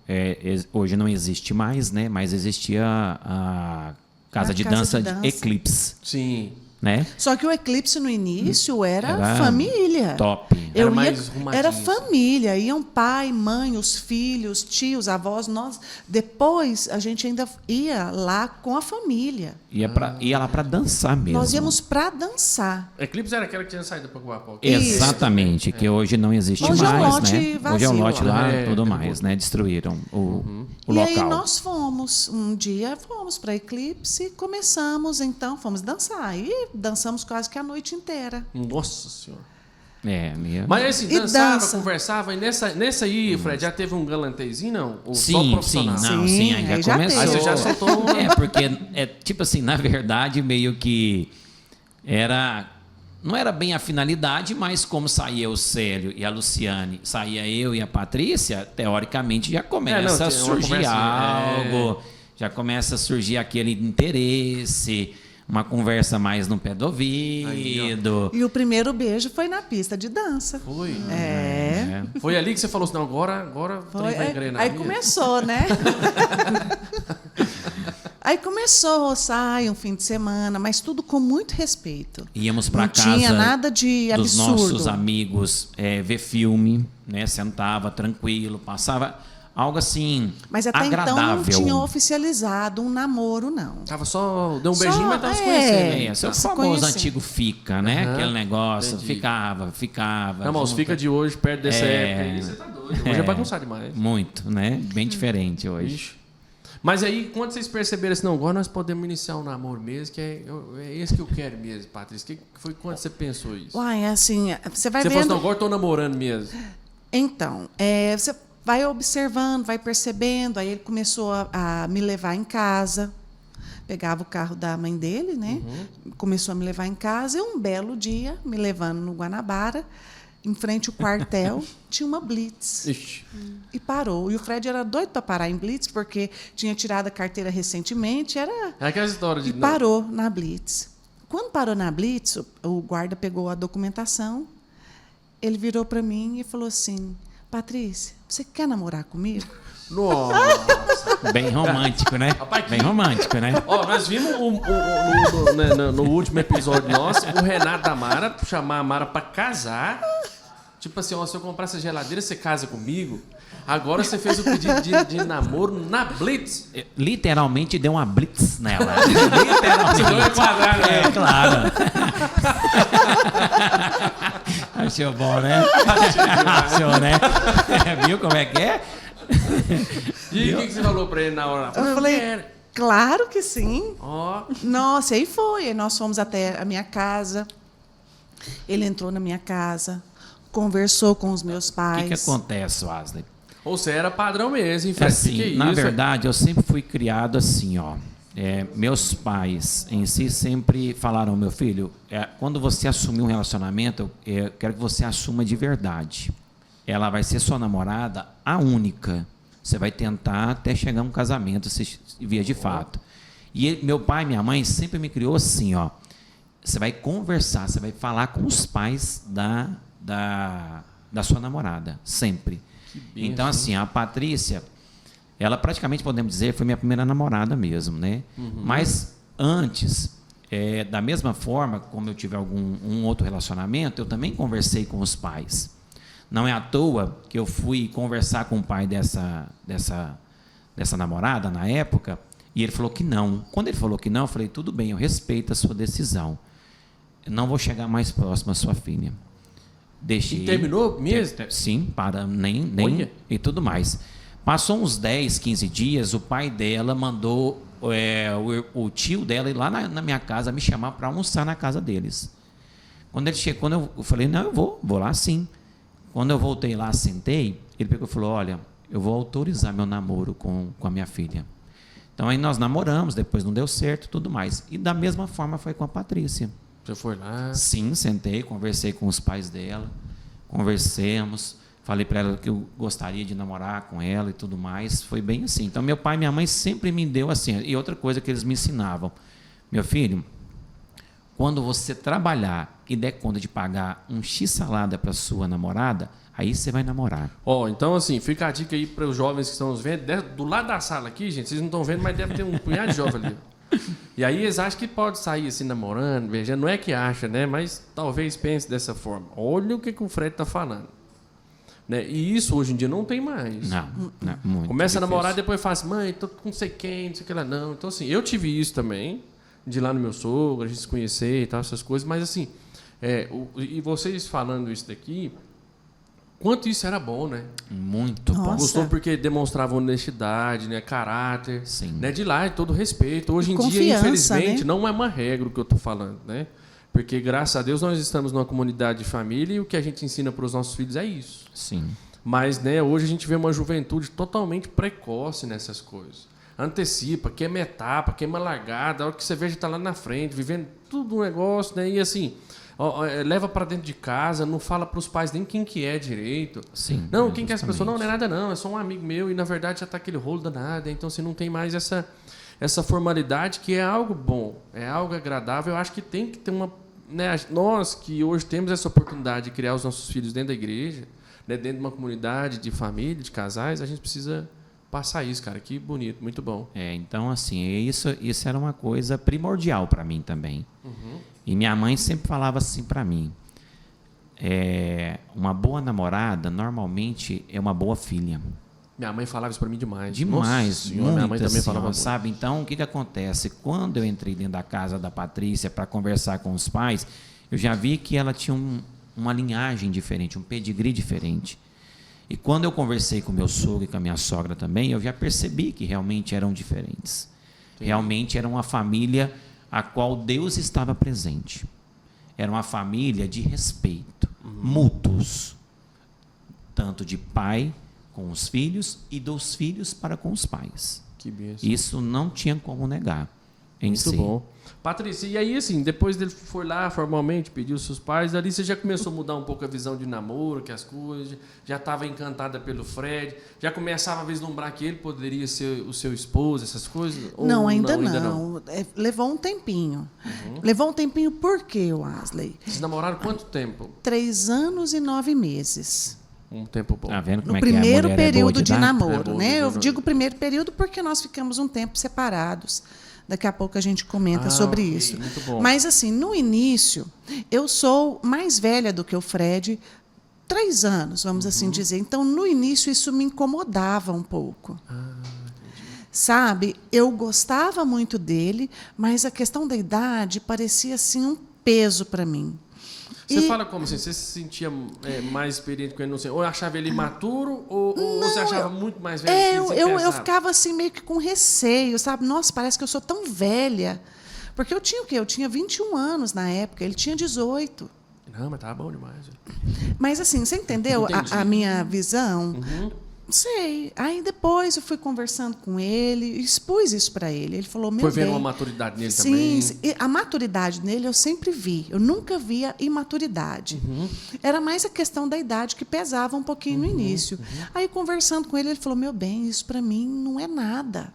Hoje não existe mais, né? Mas existia a casa de dança de Eclipse, Sim. né? Só que o Eclipse no início era Era família. Top. Era mais arrumadinho, era assim. família, iam pai, mãe, os filhos, tios, avós, nós. Depois a gente ainda ia lá com a família. Ia lá para dançar mesmo. Nós íamos para dançar. Eclipse era aquela que tinha saído para Guapó. Exatamente, que hoje não existe Hoje é um mais, lote né? vazio Hoje é um lote lá. lá, É, tudo acabou. mais, né? Destruíram o E local. aí nós fomos, um dia fomos para Eclipse e começamos, então, fomos dançar. E dançamos quase que a noite inteira. Nossa Senhora. Mas assim, E dançava, dança. conversava, e nessa aí, Fred, já teve um galantezinho, não? Ou só Sim, profissional? sim, Sim, aí já aí já começou. teve. Aí você já soltou. Porque tipo assim, na verdade, meio que não era bem a finalidade, mas como saía o Célio e a Luciane, saía eu e a Patrícia, teoricamente já começa tinha a uma surgir conversinha, algo, já começa a surgir aquele interesse, uma conversa mais no pé do ouvido. E o primeiro beijo foi na pista de dança. Foi. É. Foi ali que você falou assim, não, agora o trem vai engrenar. Aí mesmo. começou, né? Aí começou, sai um fim de semana, mas tudo com muito respeito. Íamos para Não casa tinha nada de dos absurdo. nossos amigos ver filme, né? Sentava tranquilo, passava algo assim Mas até agradável. então não tinha oficializado um namoro, não. Tava só, deu um Só, beijinho, mas tava se conhecendo. é. Esse é o Tá se famoso conhecendo. antigo fica, né? Aham, Aquele negócio, entendi. ficava. Não, mas os junto. fica de hoje, perto dessa época aí, você tá doido. Hoje é bagunçado demais. Muito, né? Bem diferente hoje. Ixi. Mas aí, quando vocês perceberam assim, não, agora nós podemos iniciar um namoro mesmo, que é esse que eu quero mesmo, Patrícia. Que foi quando você pensou isso? Uai, assim, você vai Você falou assim, vendo... não, agora eu tô namorando mesmo. Então, você vai observando, vai percebendo. Aí ele começou a me levar em casa. Pegava o carro da mãe dele, né? Começou a me levar em casa. E um belo dia, me levando no Guanabara, em frente ao quartel, tinha uma blitz. Ixi. E parou. E o Fred era doido para parar em blitz, porque tinha tirado a carteira recentemente. É aquela história de... E parou na blitz. Quando parou na blitz, o guarda pegou a documentação, ele virou para mim e falou assim, Patrícia, você quer namorar comigo? Nossa. Bem romântico, né? Rapaz, Bem romântico, né? Ó, nós vimos no último episódio nosso o Renato da Mara chamar a Mara pra casar. Tipo assim, ó, se eu comprar essa geladeira, você casa comigo? Agora você fez o pedido de namoro na Blitz. Literalmente deu uma blitz nela. Literalmente. Você deu uma enquadrada, né? Claro. Achou bom, né? Achou, né? Viu como é que é? E o que você falou pra ele na hora? Eu falei, quero. claro que sim. Ó, Nossa, aí foi. Aí nós fomos até a minha casa. Ele entrou na minha casa, conversou com os meus O pais. que acontece, Wesley? ou você era padrão mesmo, hein, Fred? Assim, Que é na isso? verdade, eu sempre fui criado assim, ó. Meus pais em si sempre falaram, meu filho, quando você assumir um relacionamento, eu quero que você assuma de verdade. Ela vai ser sua namorada, a única. Você vai tentar até chegar a um casamento, se via de fato. E meu pai e minha mãe sempre me criou assim, ó. Você vai conversar, você vai falar com os pais da sua namorada, sempre. Então, assim, a Patrícia, ela praticamente, podemos dizer, foi minha primeira namorada mesmo, né? Mas antes, da mesma forma, como eu tive um outro relacionamento, eu também conversei com os pais. Não é à toa que eu fui conversar com o pai dessa namorada, na época, e ele falou que não. Quando ele falou que não, eu falei, tudo bem, eu respeito a sua decisão. Eu não vou chegar mais próximo à sua filha. Deixei. E terminou mesmo? Sim, nem Olha. e tudo mais. Passou uns 10, 15 dias, o pai dela mandou o tio dela ir lá na minha casa me chamar para almoçar na casa deles. Quando ele chegou, quando eu falei, não, eu vou lá sim. Quando eu voltei lá, sentei, ele pegou e falou, olha, eu vou autorizar meu namoro com a minha filha. Então aí nós namoramos, depois não deu certo, tudo mais. E da mesma forma foi com a Patrícia. Você foi lá? Sim, sentei, conversei com os pais dela, conversemos, falei para ela que eu gostaria de namorar com ela e tudo mais. Foi bem assim. Então meu pai e minha mãe sempre me deu assim. E outra coisa que eles me ensinavam, meu filho, quando você trabalhar e der conta de pagar um x-salada para sua namorada, aí você vai namorar. Então assim, fica a dica aí para os jovens que estão nos vendo. Do lado da sala aqui, gente, vocês não estão vendo, mas deve ter um punhado de jovem ali. E aí eles acham que pode sair assim namorando, beijando. Não é que acha, né? Mas talvez pense dessa forma. Olha o que o Fred está falando. Né? E isso hoje em dia não tem mais. Não muito Começa difícil. a namorar, depois fala assim, mãe, tô com não sei quem, não sei o que lá. Não. Então assim, eu tive isso também, de ir lá no meu sogro, a gente se conhecer e tal, essas coisas. Mas assim, e vocês falando isso daqui, quanto isso era bom, né? Muito bom. Nossa. Gostou porque demonstrava honestidade, né? Caráter, Sim. né? De lá e todo respeito. Hoje em dia, Confiança, infelizmente, né? não é uma regra o que eu estou falando, né? Porque, graças a Deus, nós estamos numa comunidade de família e o que a gente ensina para os nossos filhos é isso. Sim. Mas, né, hoje a gente vê uma juventude totalmente precoce nessas coisas. Antecipa, queima etapa, queima largada, a hora que você vê já está lá na frente, vivendo tudo um negócio, né? E assim, leva para dentro de casa, não fala para os pais nem quem que é direito. Sim. Não, quem que é essa justamente. pessoa? Não é nada não, é só um amigo meu e na verdade já está aquele rolo danado. Então você não tem mais essa formalidade que é algo bom, é algo agradável. Eu acho que tem que ter uma... Né, nós que hoje temos essa oportunidade de criar os nossos filhos dentro da igreja, né, dentro de uma comunidade de família, de casais, a gente precisa passar isso, cara. Que bonito, muito bom. Então, assim, isso era uma coisa primordial para mim também. E minha mãe sempre falava assim para mim, uma boa namorada, normalmente, é uma boa filha. Minha mãe falava isso para mim demais. Demais, Nossa Senhora, minha mãe muito, também assim, falava ó, muito. sabe? Então, o que acontece? Quando eu entrei dentro da casa da Patrícia para conversar com os pais, eu já vi que ela tinha uma linhagem diferente, um pedigree diferente. E quando eu conversei com meu sogro e com a minha sogra também, eu já percebi que realmente eram diferentes. Entendi. Realmente era uma família a qual Deus estava presente. Era uma família de respeito, mútuos, tanto de pai com os filhos e dos filhos para com os pais. Que bênção. Isso não tinha como negar em Muito si. bom. Patrícia, e aí assim, depois dele foi lá formalmente, pediu os seus pais, dali você já começou a mudar um pouco a visão de namoro, que as coisas, já estava encantada pelo Fred, já começava a vislumbrar que ele poderia ser o seu esposo, essas coisas? Ou Não, ainda não. Levou um tempinho. Levou um tempinho por quê, Wesley? Vocês namoraram quanto tempo? 3 anos e 9 meses. Um tempo bom. Tá vendo como No é que a primeiro mulher é boa período de dar? É namoro, boa né? de Eu dar. digo primeiro período porque nós ficamos um tempo separados. Daqui a pouco a gente comenta sobre ok, isso. muito bom. Mas assim, no início, eu sou mais velha do que o Fred, 3 anos, vamos assim dizer. Então, no início, isso me incomodava um pouco. Sabe? Eu gostava muito dele, mas a questão da idade parecia assim um peso para mim. Você fala como assim? Você se sentia mais experiente com ele? Não sei, ou achava ele imaturo, ou você achava muito mais velho? que ele, você eu pensava? ficava assim meio que com receio, sabe? Nossa, parece que eu sou tão velha. Porque eu tinha o quê? Eu tinha 21 anos na época, ele tinha 18. Não, mas tava bom demais. Mas assim, você entendeu Entendi. a minha visão? Uhum. Não sei. Aí depois eu fui conversando com ele, expus isso para ele. Ele falou, meu Foi vendo bem, uma maturidade nele sim, também? sim. E a maturidade nele eu sempre vi. Eu nunca via imaturidade. Era mais a questão da idade que pesava um pouquinho no início. Aí, conversando com ele, ele falou, meu bem, isso para mim não é nada.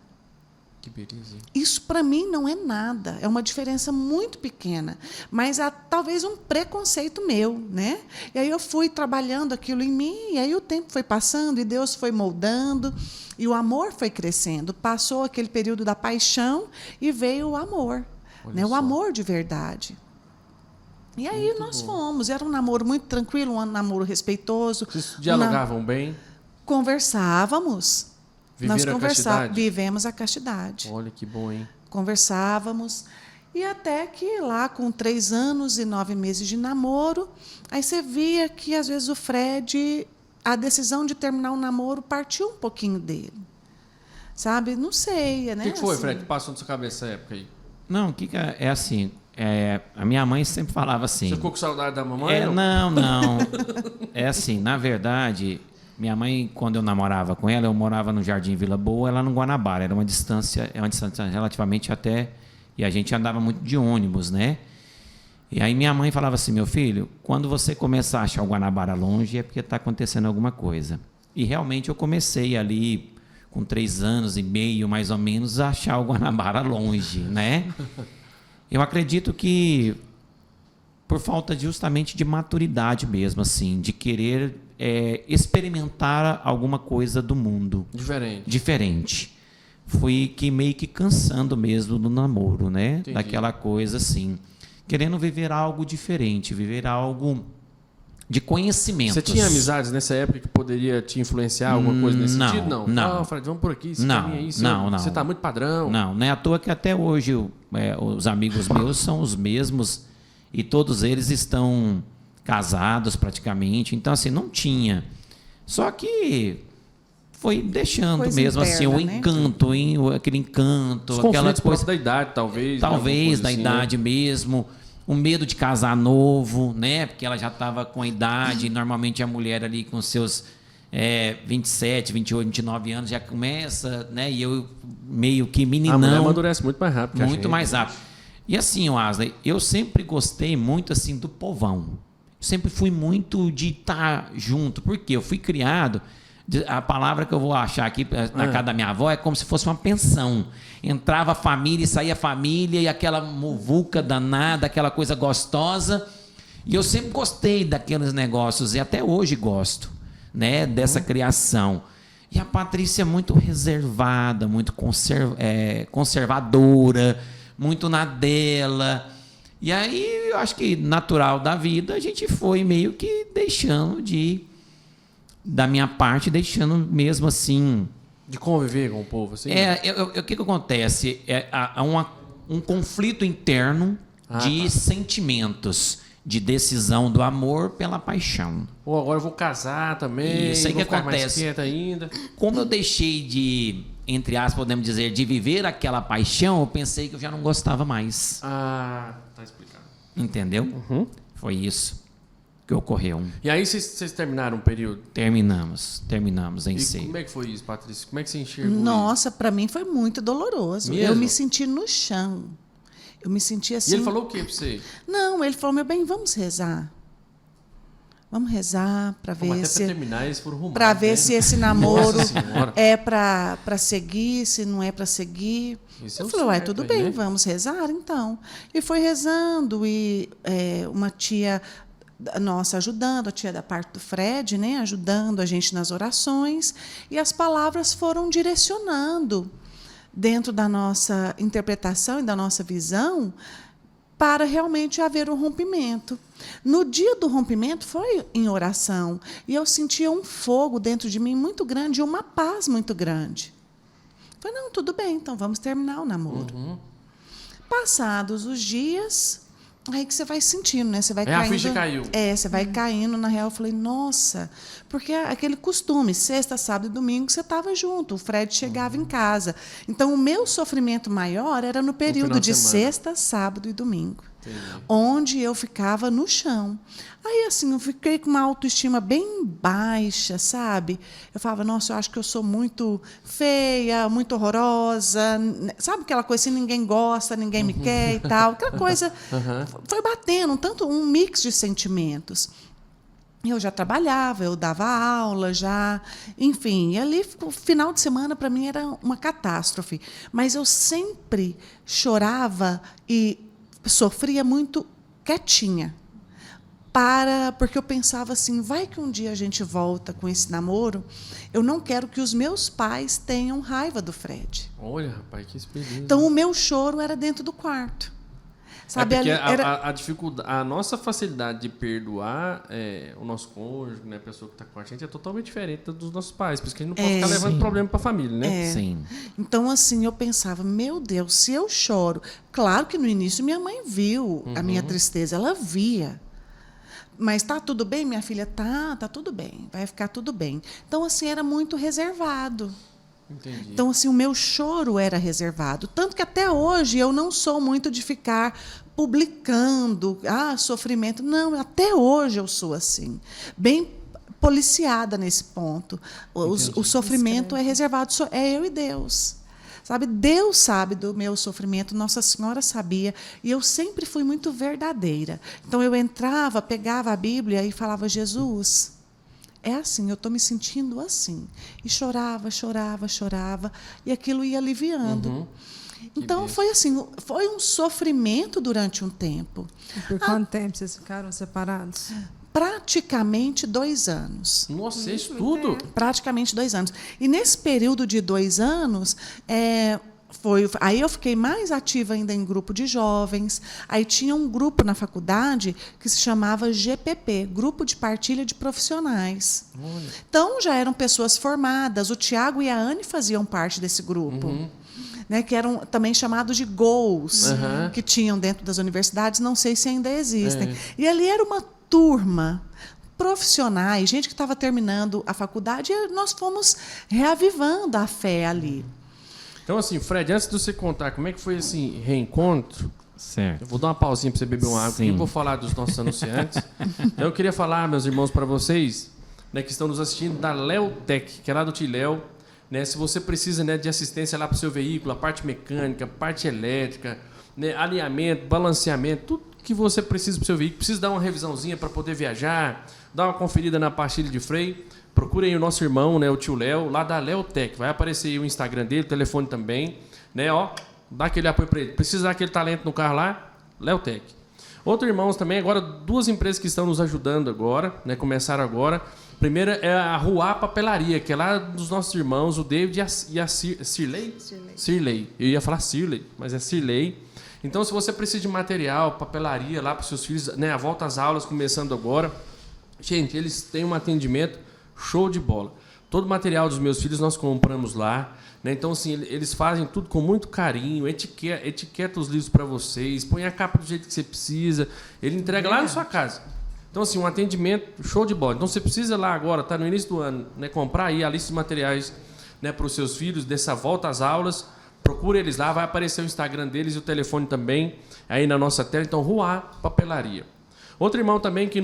Que beleza. Isso para mim não é nada, é uma diferença muito pequena, mas há talvez um preconceito meu, né? E aí eu fui trabalhando aquilo em mim, e aí o tempo foi passando e Deus foi moldando e o amor foi crescendo. Passou aquele período da paixão e veio o amor, né? O amor de verdade. E aí nós fomos, era um namoro muito tranquilo, um namoro respeitoso. Vocês dialogavam bem? Conversávamos. Viveram a castidade? Vivemos a castidade. Olha que bom, hein? Conversávamos. E até que lá, com 3 anos e 9 meses de namoro, aí você via que, às vezes, o Fred, a decisão de terminar o namoro partiu um pouquinho dele. Sabe? Não sei, né? O que foi, assim. Fred, que passou na sua cabeça essa época aí? Não, o que é assim? a minha mãe sempre falava assim... Você ficou com saudade da mamãe? Não. É assim, na verdade, minha mãe, quando eu namorava com ela, eu morava no Jardim Vila Boa, ela no Guanabara. Era uma distância relativamente até... E a gente andava muito de ônibus, né? E aí minha mãe falava assim, meu filho, quando você começar a achar o Guanabara longe, é porque está acontecendo alguma coisa. E realmente eu comecei ali, com 3 anos e meio, mais ou menos, a achar o Guanabara longe, né? Eu acredito que por falta justamente de maturidade mesmo, assim, de querer experimentar alguma coisa do mundo. Diferente. Fui que meio que cansando mesmo do namoro, né? Entendi. Daquela coisa assim, querendo viver algo diferente, viver algo de conhecimento. Você tinha amizades nessa época que poderia te influenciar alguma coisa nesse sentido? Não. Fred, vamos por aqui, Não. Você está muito padrão. Não é à toa que até hoje os amigos meus são os mesmos e todos eles estão casados praticamente. Então, assim, não tinha. Só que foi deixando coisa mesmo interna, assim o né? encanto, aquele encanto, Os aquela conflitos coisa da idade, talvez. talvez da assim, idade mesmo, o medo de casar novo, né? Porque ela já estava com a idade, normalmente a mulher ali com seus 27, 28, 29 anos já começa, né? E eu meio que meninão. A mulher amadurece muito mais rápido. Muito mais rápido. E assim, Wesley, eu sempre gostei muito assim do povão. Sempre fui muito de estar junto, porque eu fui criado... A palavra que eu vou achar aqui na casa da minha avó é como se fosse uma pensão. Entrava a família e saía a família e aquela muvuca danada, aquela coisa gostosa. E eu sempre gostei daqueles negócios e até hoje gosto, né, dessa criação. E a Patrícia é muito reservada, muito conservadora, muito na dela. E aí eu acho que natural da vida a gente foi meio que deixando da minha parte, deixando mesmo assim... De conviver com o povo, assim? O que acontece? Há um conflito interno de sentimentos, de decisão do amor pela paixão. Ou agora eu vou casar também, Isso aí vou que ficar mais acontece. quieta ainda. Como eu deixei de, entre aspas, podemos dizer, de viver aquela paixão, eu pensei que eu já não gostava mais. Tá explicado. Entendeu? Foi isso que ocorreu. E aí vocês terminaram um período? Terminamos em E si. como é que foi isso, Patrícia? Como é que você enxergou Nossa, para mim foi muito doloroso. Mesmo? Eu me senti no chão. Eu me senti assim... E ele falou o quê pra você? Não, ele falou, meu bem, vamos rezar. Vamos rezar para ver Até se... pra terminar, eles foram rumados, Para ver né? se esse namoro Nossa Senhora. é para seguir, se não é para seguir. Isso é Eu o falei, uai, certo tudo aí, bem, né? vamos rezar então. E foi rezando, e uma tia nossa ajudando, a tia da parte do Fred, né, ajudando a gente nas orações, e as palavras foram direcionando dentro da nossa interpretação e da nossa visão para realmente haver um rompimento. No dia do rompimento foi em oração, e eu sentia um fogo dentro de mim muito grande, e uma paz muito grande. Falei, não, tudo bem, então vamos terminar o namoro. Passados os dias, aí que você vai sentindo, né? Você vai caindo. A ficha caiu. Você vai caindo, na real. Eu falei, nossa, porque aquele costume, sexta, sábado e domingo, você estava junto, o Fred chegava em casa. Então, o meu sofrimento maior era no período de sexta, sábado e domingo. Entendi. Onde eu ficava no chão. Aí, assim, eu fiquei com uma autoestima bem baixa, sabe? Eu falava, nossa, eu acho que eu sou muito feia, muito horrorosa. Sabe aquela coisa assim, ninguém gosta, ninguém me quer e tal. Aquela coisa foi batendo, um mix de sentimentos. Eu já trabalhava, eu dava aula, já... Enfim, e ali, o final de semana, para mim, era uma catástrofe. Mas eu sempre chorava e sofria muito quietinha. Porque eu pensava assim, vai que um dia a gente volta com esse namoro, eu não quero que os meus pais tenham raiva do Fred. Olha, rapaz, que experiência. Então, o meu choro era dentro do quarto. Sabe, porque era... a dificuldade, a nossa facilidade de perdoar o nosso cônjuge, né, a pessoa que está com a gente, é totalmente diferente dos nossos pais, por isso que a gente não pode ficar levando problema para a família, né? Sim. Então, assim, eu pensava, meu Deus, se eu choro... Claro que no início minha mãe viu a minha tristeza, ela via. Mas tá tudo bem, minha filha? Tá tudo bem, vai ficar tudo bem. Então, assim, era muito reservado. Entendi. Então, assim, o meu choro era reservado. Tanto que até hoje eu não sou muito de ficar publicando sofrimento. Não, até hoje eu sou assim. Bem policiada nesse ponto. O sofrimento é reservado, é eu e Deus. Sabe, Deus sabe do meu sofrimento, Nossa Senhora sabia, e eu sempre fui muito verdadeira. Então eu entrava, pegava a Bíblia e falava: Jesus, é assim, eu estou me sentindo assim. E chorava, chorava, chorava, e aquilo ia aliviando. Então foi assim, foi um sofrimento durante um tempo. E por quanto tempo vocês ficaram separados? Praticamente 2 anos. Nossa, isso tudo? Praticamente 2 anos. E nesse período de 2 anos, aí eu fiquei mais ativa ainda em grupo de jovens. Aí tinha um grupo na faculdade que se chamava GPP, Grupo de Partilha de Profissionais. Olha. Então, já eram pessoas formadas. O Tiago e a Anne faziam parte desse grupo. Né, que eram também chamados de GOLs, que tinham dentro das universidades, não sei se ainda existem. E ali era uma turma, profissionais, gente que estava terminando a faculdade, e nós fomos reavivando a fé ali. Então, assim, Fred, antes de você contar como é que foi esse reencontro, Certo. eu vou dar uma pausinha para você beber uma água, porque eu vou falar dos nossos anunciantes. Então, eu queria falar, meus irmãos, para vocês, né, que estão nos assistindo, da Leotec, que é lá do Tiléu. Né, se você precisa, né, de assistência lá para o seu veículo, a parte mecânica, a parte elétrica, né, alinhamento, balanceamento, tudo que você precisa para o seu veículo, precisa dar uma revisãozinha para poder viajar, dar uma conferida na pastilha de freio, procure aí o nosso irmão, né, o tio Léo, lá da Leotec. Vai aparecer aí o Instagram dele, o telefone também. Né, ó, dá aquele apoio para ele. Precisa daquele talento no carro lá? Leotec. Outros irmãos também, agora 2 empresas que estão nos ajudando agora, né, começaram agora. A primeira é a Ruá Papelaria, que é lá dos nossos irmãos, o David e a Cirlei? Cirlei. Eu ia falar Cirlei, mas é Cirlei. Então, se você precisa de material, papelaria lá para os seus filhos, né, a volta às aulas começando agora, gente, eles têm um atendimento show de bola. Todo o material dos meus filhos nós compramos lá. Né? Então, assim, eles fazem tudo com muito carinho, etiqueta os livros para vocês, põe a capa do jeito que você precisa, ele entrega lá na sua casa. Então, assim, um atendimento show de bola. Então, você precisa lá agora, tá no início do ano, né, comprar aí a lista de materiais, né, para os seus filhos, dessa volta às aulas. Procure eles lá, vai aparecer o Instagram deles e o telefone também aí na nossa tela. Então, Ruá Papelaria. Outro irmão também que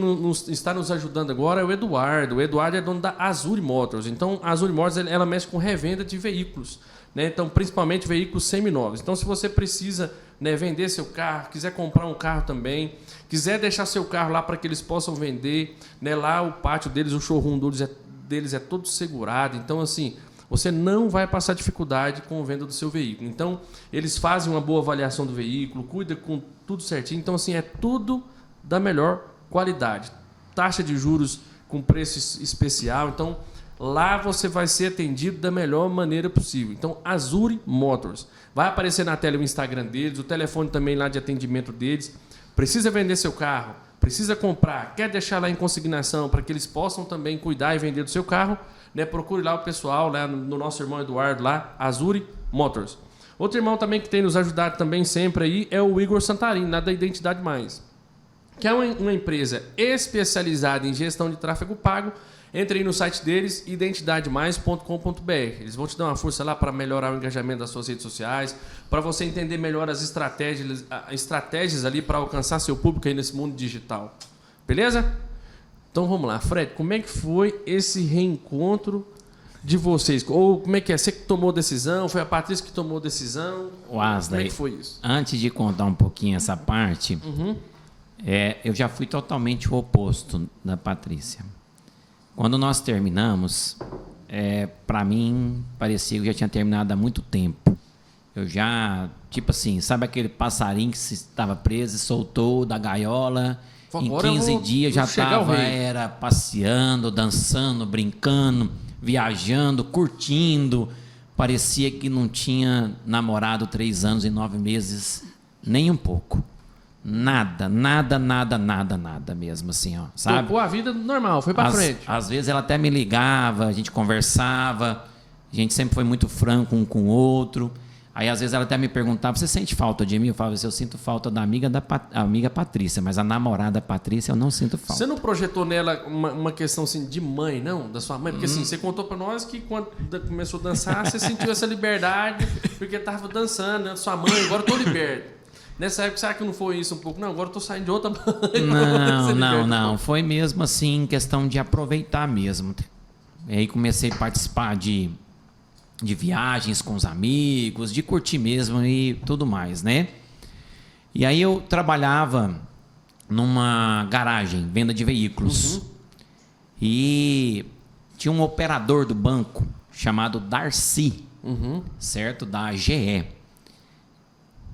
está nos ajudando agora é o Eduardo. O Eduardo é dono da Azuri Motors. Então, a Azuri Motors ela mexe com revenda de veículos, né? Então, principalmente veículos seminovos. Então, se você precisa, né, vender seu carro, quiser comprar um carro também, quiser deixar seu carro lá para que eles possam vender, né, lá o pátio deles, o showroom deles é todo segurado. Então, assim, você não vai passar dificuldade com a venda do seu veículo. Então, eles fazem uma boa avaliação do veículo, cuidam com tudo certinho. Então, assim, é tudo da melhor qualidade. Taxa de juros com preço especial. Então, lá você vai ser atendido da melhor maneira possível. Então, Azuri Motors. Vai aparecer na tela o Instagram deles, o telefone também lá de atendimento deles. Precisa vender seu carro, precisa comprar, quer deixar lá em consignação para que eles possam também cuidar e vender do seu carro, né? Procure lá o pessoal, lá no nosso irmão Eduardo, lá, Azuri Motors. Outro irmão também que tem nos ajudado também sempre aí é o Igor Santarini, lá da Identidade Mais, que é uma empresa especializada em gestão de tráfego pago. Entre aí no site deles, identidademais.com.br. Eles vão te dar uma força lá para melhorar o engajamento das suas redes sociais, para você entender melhor as estratégias ali para alcançar seu público aí nesse mundo digital. Beleza? Então vamos lá. Fred, como é que foi esse reencontro de vocês? Ou como é que é? Você que tomou decisão? Foi a Patrícia que tomou decisão? Wesley, como é que foi isso? Antes de contar um pouquinho essa parte, eu já fui totalmente o oposto da Patrícia. Quando nós terminamos, para mim, parecia que eu já tinha terminado há muito tempo. Eu já, tipo assim, sabe aquele passarinho que estava preso e soltou da gaiola? Agora em 15 dias já estava passeando, dançando, brincando, viajando, curtindo. Parecia que não tinha namorado 3 anos e 9 meses, nem um pouco. Nada mesmo, assim, ó, sabe? Tocou a vida normal, foi pra frente. Às vezes ela até me ligava, a gente conversava, a gente sempre foi muito franco um com o outro. Aí, às vezes, ela até me perguntava, você sente falta de mim? Eu falava, eu sinto falta da amiga Patrícia, mas a namorada Patrícia eu não sinto falta. Você não projetou nela uma questão assim, de mãe, não? Da sua mãe? Porque assim, você contou pra nós que quando começou a dançar, você sentiu essa liberdade, porque tava dançando, né? Sua mãe, agora eu tô liberto. Nessa época, será que não foi isso um pouco? Não, agora eu tô saindo de outra mãe. Não. Foi mesmo assim, questão de aproveitar mesmo. E aí comecei a participar de viagens com os amigos, de curtir mesmo e tudo mais, né? E aí eu trabalhava numa garagem, venda de veículos. E tinha um operador do banco chamado Darcy, certo? Da GE.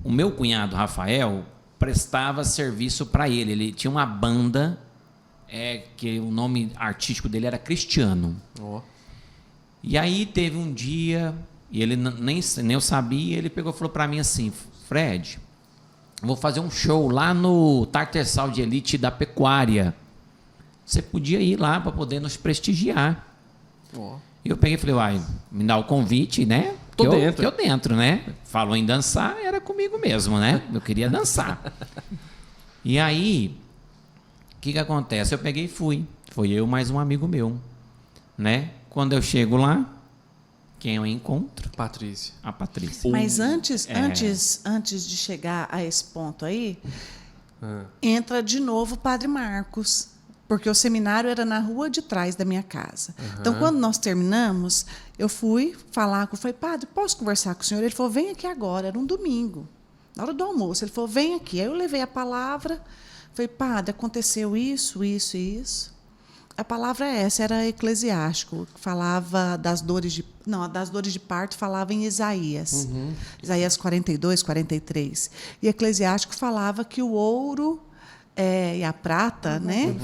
O meu cunhado, Rafael, prestava serviço para ele. Ele tinha uma banda, que o nome artístico dele era Cristiano. E aí teve um dia, e ele nem eu sabia, ele pegou e falou para mim assim, Fred, vou fazer um show lá no Tartarsal de Elite da Pecuária. Você podia ir lá para poder nos prestigiar. E eu peguei e falei, uai, me dá o convite, né? Tô dentro. Eu dentro, né? Falou em dançar, era comigo mesmo, né? Eu queria dançar. E aí, o que acontece? Eu peguei e fui. Foi eu mais um amigo meu, né? Quando eu chego lá, quem eu encontro? Patrícia. A Patrícia. Mas antes de chegar a esse ponto aí, entra de novo o Padre Marcos, porque o seminário era na rua de trás da minha casa. Então, quando nós terminamos, eu fui falar com ele, falei, Padre, posso conversar com o senhor? Ele falou, vem aqui agora, era um domingo, na hora do almoço. Ele falou, vem aqui. Aí eu levei a palavra, falei, Padre, aconteceu isso, isso e isso. A palavra é essa, era Eclesiástico, que falava das dores de... Não, das dores de parto falava em Isaías. Isaías 42, 43. E Eclesiástico falava que o ouro e a prata, né?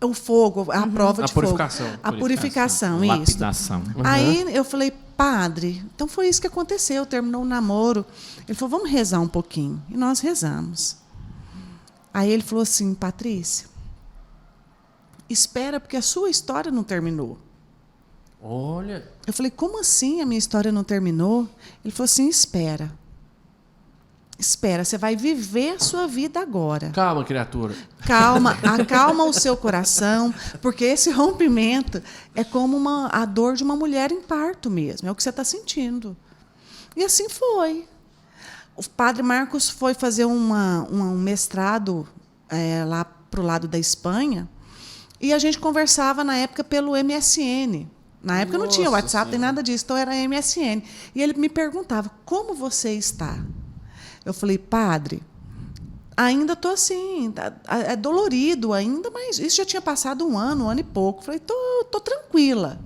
O fogo, a prova de fogo. A purificação, isso. Lapidação. Aí eu falei, Padre, então foi isso que aconteceu, terminou o namoro. Ele falou, vamos rezar um pouquinho. E nós rezamos. Aí ele falou assim, Patrícia, espera, porque a sua história não terminou. Olha. Eu falei, como assim a minha história não terminou? Ele falou assim, espera. Espera, você vai viver a sua vida agora. Calma, criatura. Calma, acalma o seu coração, porque esse rompimento é como a dor de uma mulher em parto mesmo, é o que você está sentindo. E assim foi. O Padre Marcos foi fazer um mestrado lá para o lado da Espanha, e a gente conversava, na época, pelo MSN. Na época não tinha WhatsApp, nem nada disso, então era MSN. E ele me perguntava, como você está? Eu falei, Padre, ainda estou assim, é dolorido ainda, mas isso já tinha passado um ano e pouco. Eu falei, tô tranquila.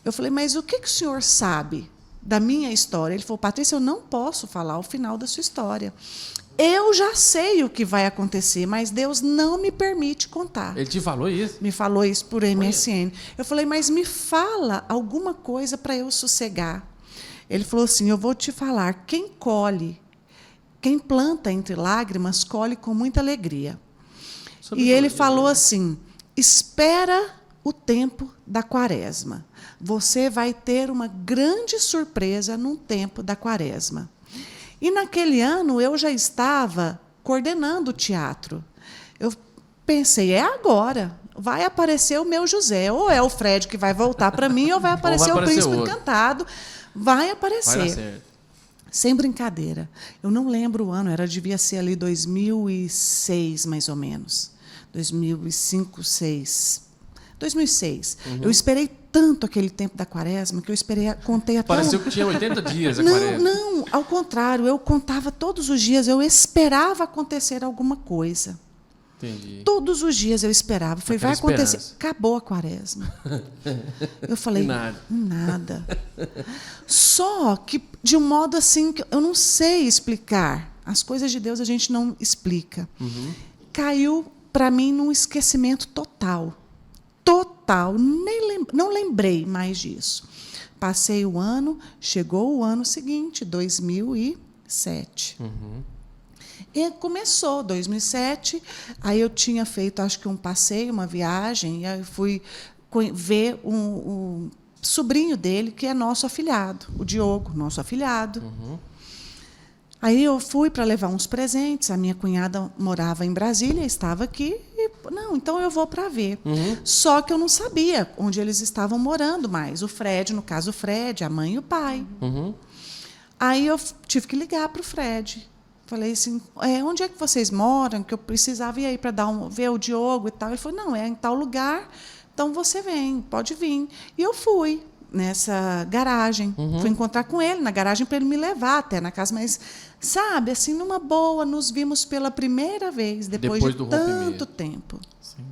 Eu falei, mas o que o senhor sabe da minha história? Ele falou, Patrícia, eu não posso falar o final da sua história. Eu já sei o que vai acontecer, mas Deus não me permite contar. Ele te falou isso? Me falou isso por MSN. Eu falei, mas me fala alguma coisa para eu sossegar. Ele falou assim, eu vou te falar, quem planta entre lágrimas, colhe com muita alegria. E ele falou assim, espera o tempo da quaresma. Você vai ter uma grande surpresa no tempo da quaresma. E naquele ano eu já estava coordenando o teatro. Eu pensei, é agora, vai aparecer o meu José. Ou é o Fred que vai voltar para mim, ou vai aparecer o Príncipe Encantado. Vai aparecer. Vai dar certo. Sem brincadeira. Eu não lembro o ano, devia ser ali 2006, mais ou menos. 2005, 2006. 2006. Eu esperei tanto aquele tempo da quaresma que eu contei até... Pareceu que tinha 80 dias a quaresma. Não, ao contrário, eu contava todos os dias, eu esperava acontecer alguma coisa. Entendi. Todos os dias eu esperava. Falei, vai acontecer. Acabou a quaresma. Eu falei, nada. Só que, de um modo assim, que eu não sei explicar. As coisas de Deus a gente não explica. Caiu, para mim, num esquecimento total. Total. Não lembrei mais disso. Passei o ano, chegou o ano seguinte, 2007. E começou 2007, aí eu tinha feito, acho que um passeio, uma viagem, e aí fui ver sobrinho dele, que é nosso afilhado, o Diogo, nosso afilhado. Aí eu fui para levar uns presentes, a minha cunhada morava em Brasília, estava aqui, e, não, então eu vou para ver. Só que eu não sabia onde eles estavam morando mais. O Fred, no caso o Fred, a mãe e o pai. Aí eu tive que ligar para o Fred. Falei assim, onde é que vocês moram? Que eu precisava ir aí para ver o Diogo e tal. Ele falou, não, é em tal lugar, então você vem, pode vir. E eu fui nessa garagem, fui encontrar com ele na garagem para ele me levar até na casa, mas, sabe, assim, numa boa, nos vimos pela primeira vez, depois de tanto tempo. Sim.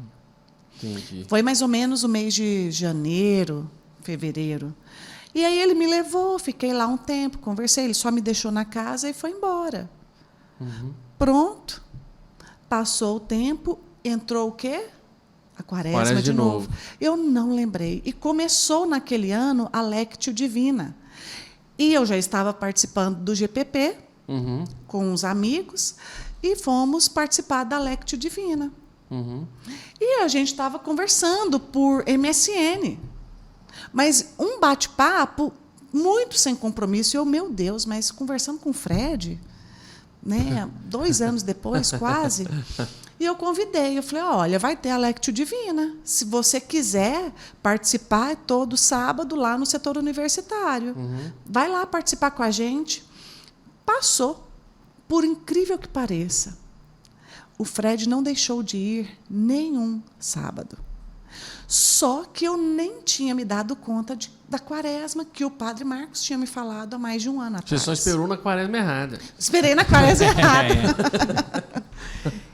Entendi. Foi mais ou menos o mês de janeiro, fevereiro. E aí ele me levou, fiquei lá um tempo, conversei, ele só me deixou na casa e foi embora. Pronto. Passou o tempo, entrou o quê? A quaresma de novo. Eu não lembrei. E começou naquele ano a Lectio Divina. E eu já estava participando do GPP com os amigos e fomos participar da Lectio Divina. E a gente estava conversando por MSN. Mas um bate-papo muito sem compromisso. E eu, meu Deus, mas conversando com o Fred, né, 2 anos depois, quase. E eu convidei, eu falei, olha, vai ter a Lectio Divina. Se você quiser participar, é todo sábado lá no setor universitário. Vai lá participar com a gente. Passou. Por incrível que pareça, o Fred não deixou de ir nenhum sábado. Só que eu nem tinha me dado conta da quaresma que o padre Marcos tinha me falado há mais de um ano atrás. Você só esperou na quaresma errada. Esperei na quaresma errada.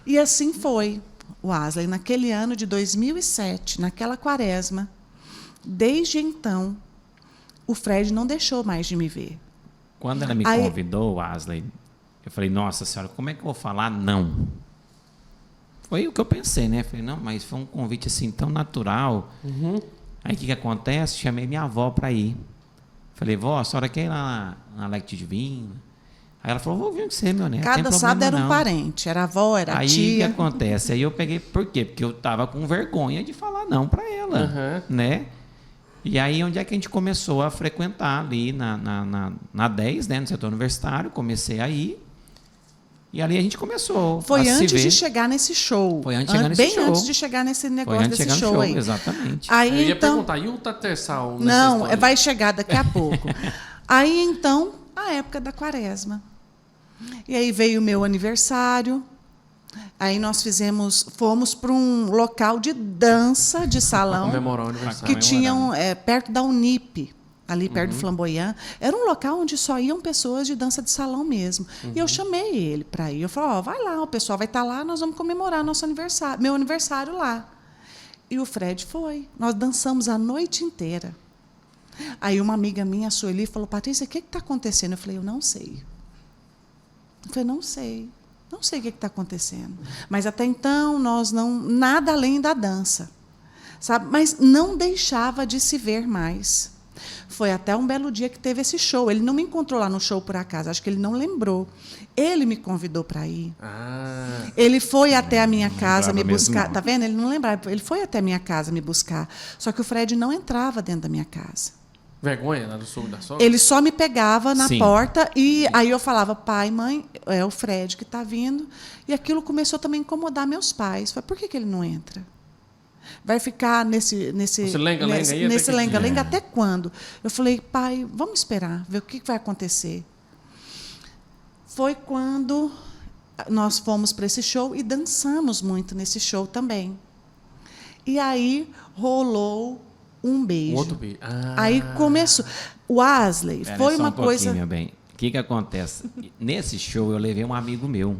E assim foi, Wesley, naquele ano de 2007, naquela quaresma. Desde então, o Fred não deixou mais de me ver. Quando ela me convidou, Wesley, eu falei, nossa senhora, como é que eu vou falar não? Foi o que eu pensei, né? Falei, não, mas foi um convite assim tão natural. Aí o que acontece? Chamei minha avó para ir. Falei, vó, a senhora quer ir lá na Lectio Divina? Aí ela falou, vou vir com você, meu neto. Cada sábado era um parente, era avó, era aí, tia. Aí o que acontece? Aí eu peguei, por quê? Porque eu tava com vergonha de falar não para ela, né? E aí onde é que a gente começou a frequentar ali na 10, né, no setor universitário, comecei a ir. E ali a gente começou Foi a antes se ver. de chegar nesse show. Foi antes de chegar nesse bem show. Antes de chegar nesse negócio de desse show aí. Exatamente. Aí, eu ia então, perguntar, e o Tatersal? Não, vai chegar daqui a pouco. Aí, então, a época da quaresma. E aí veio o meu aniversário. Aí nós fomos para um local de dança de salão. Comemorar o aniversário. Que tinham perto da Unip. Ali perto do Flamboyant, era um local onde só iam pessoas de dança de salão mesmo. E eu chamei ele para ir. Eu falei, vai lá, o pessoal vai estar lá, nós vamos comemorar nosso aniversário, meu aniversário lá. E o Fred foi. Nós dançamos a noite inteira. Aí uma amiga minha, a Sueli, falou, Patrícia, o que está acontecendo? Eu falei, eu não sei. Eu falei, não sei. Não sei o que está acontecendo. Mas até então, nós não... Nada além da dança. Sabe? Mas não deixava de se ver mais. Foi até um belo dia que teve esse show. Ele não me encontrou lá no show por acaso, acho que ele não lembrou. Ele me convidou para ir. Ele foi até a minha casa me buscar. Tá vendo? Ele não lembrava. Ele foi até a minha casa me buscar. Só que o Fred não entrava dentro da minha casa. Vergonha lá do sul da sogra? Ele só me pegava na porta e aí eu falava, pai, mãe, é o Fred que está vindo. E aquilo começou também a incomodar meus pais. Falei, por que ele não entra? Vai ficar nesse lenga-lenga até quando? Eu falei, pai, vamos esperar, ver o que vai acontecer. Foi quando nós fomos para esse show e dançamos muito nesse show também. E aí rolou um beijo. Outro beijo. Aí começou. O Wesley foi uma coisa. Meu bem. O que acontece? Nesse show eu levei um amigo meu.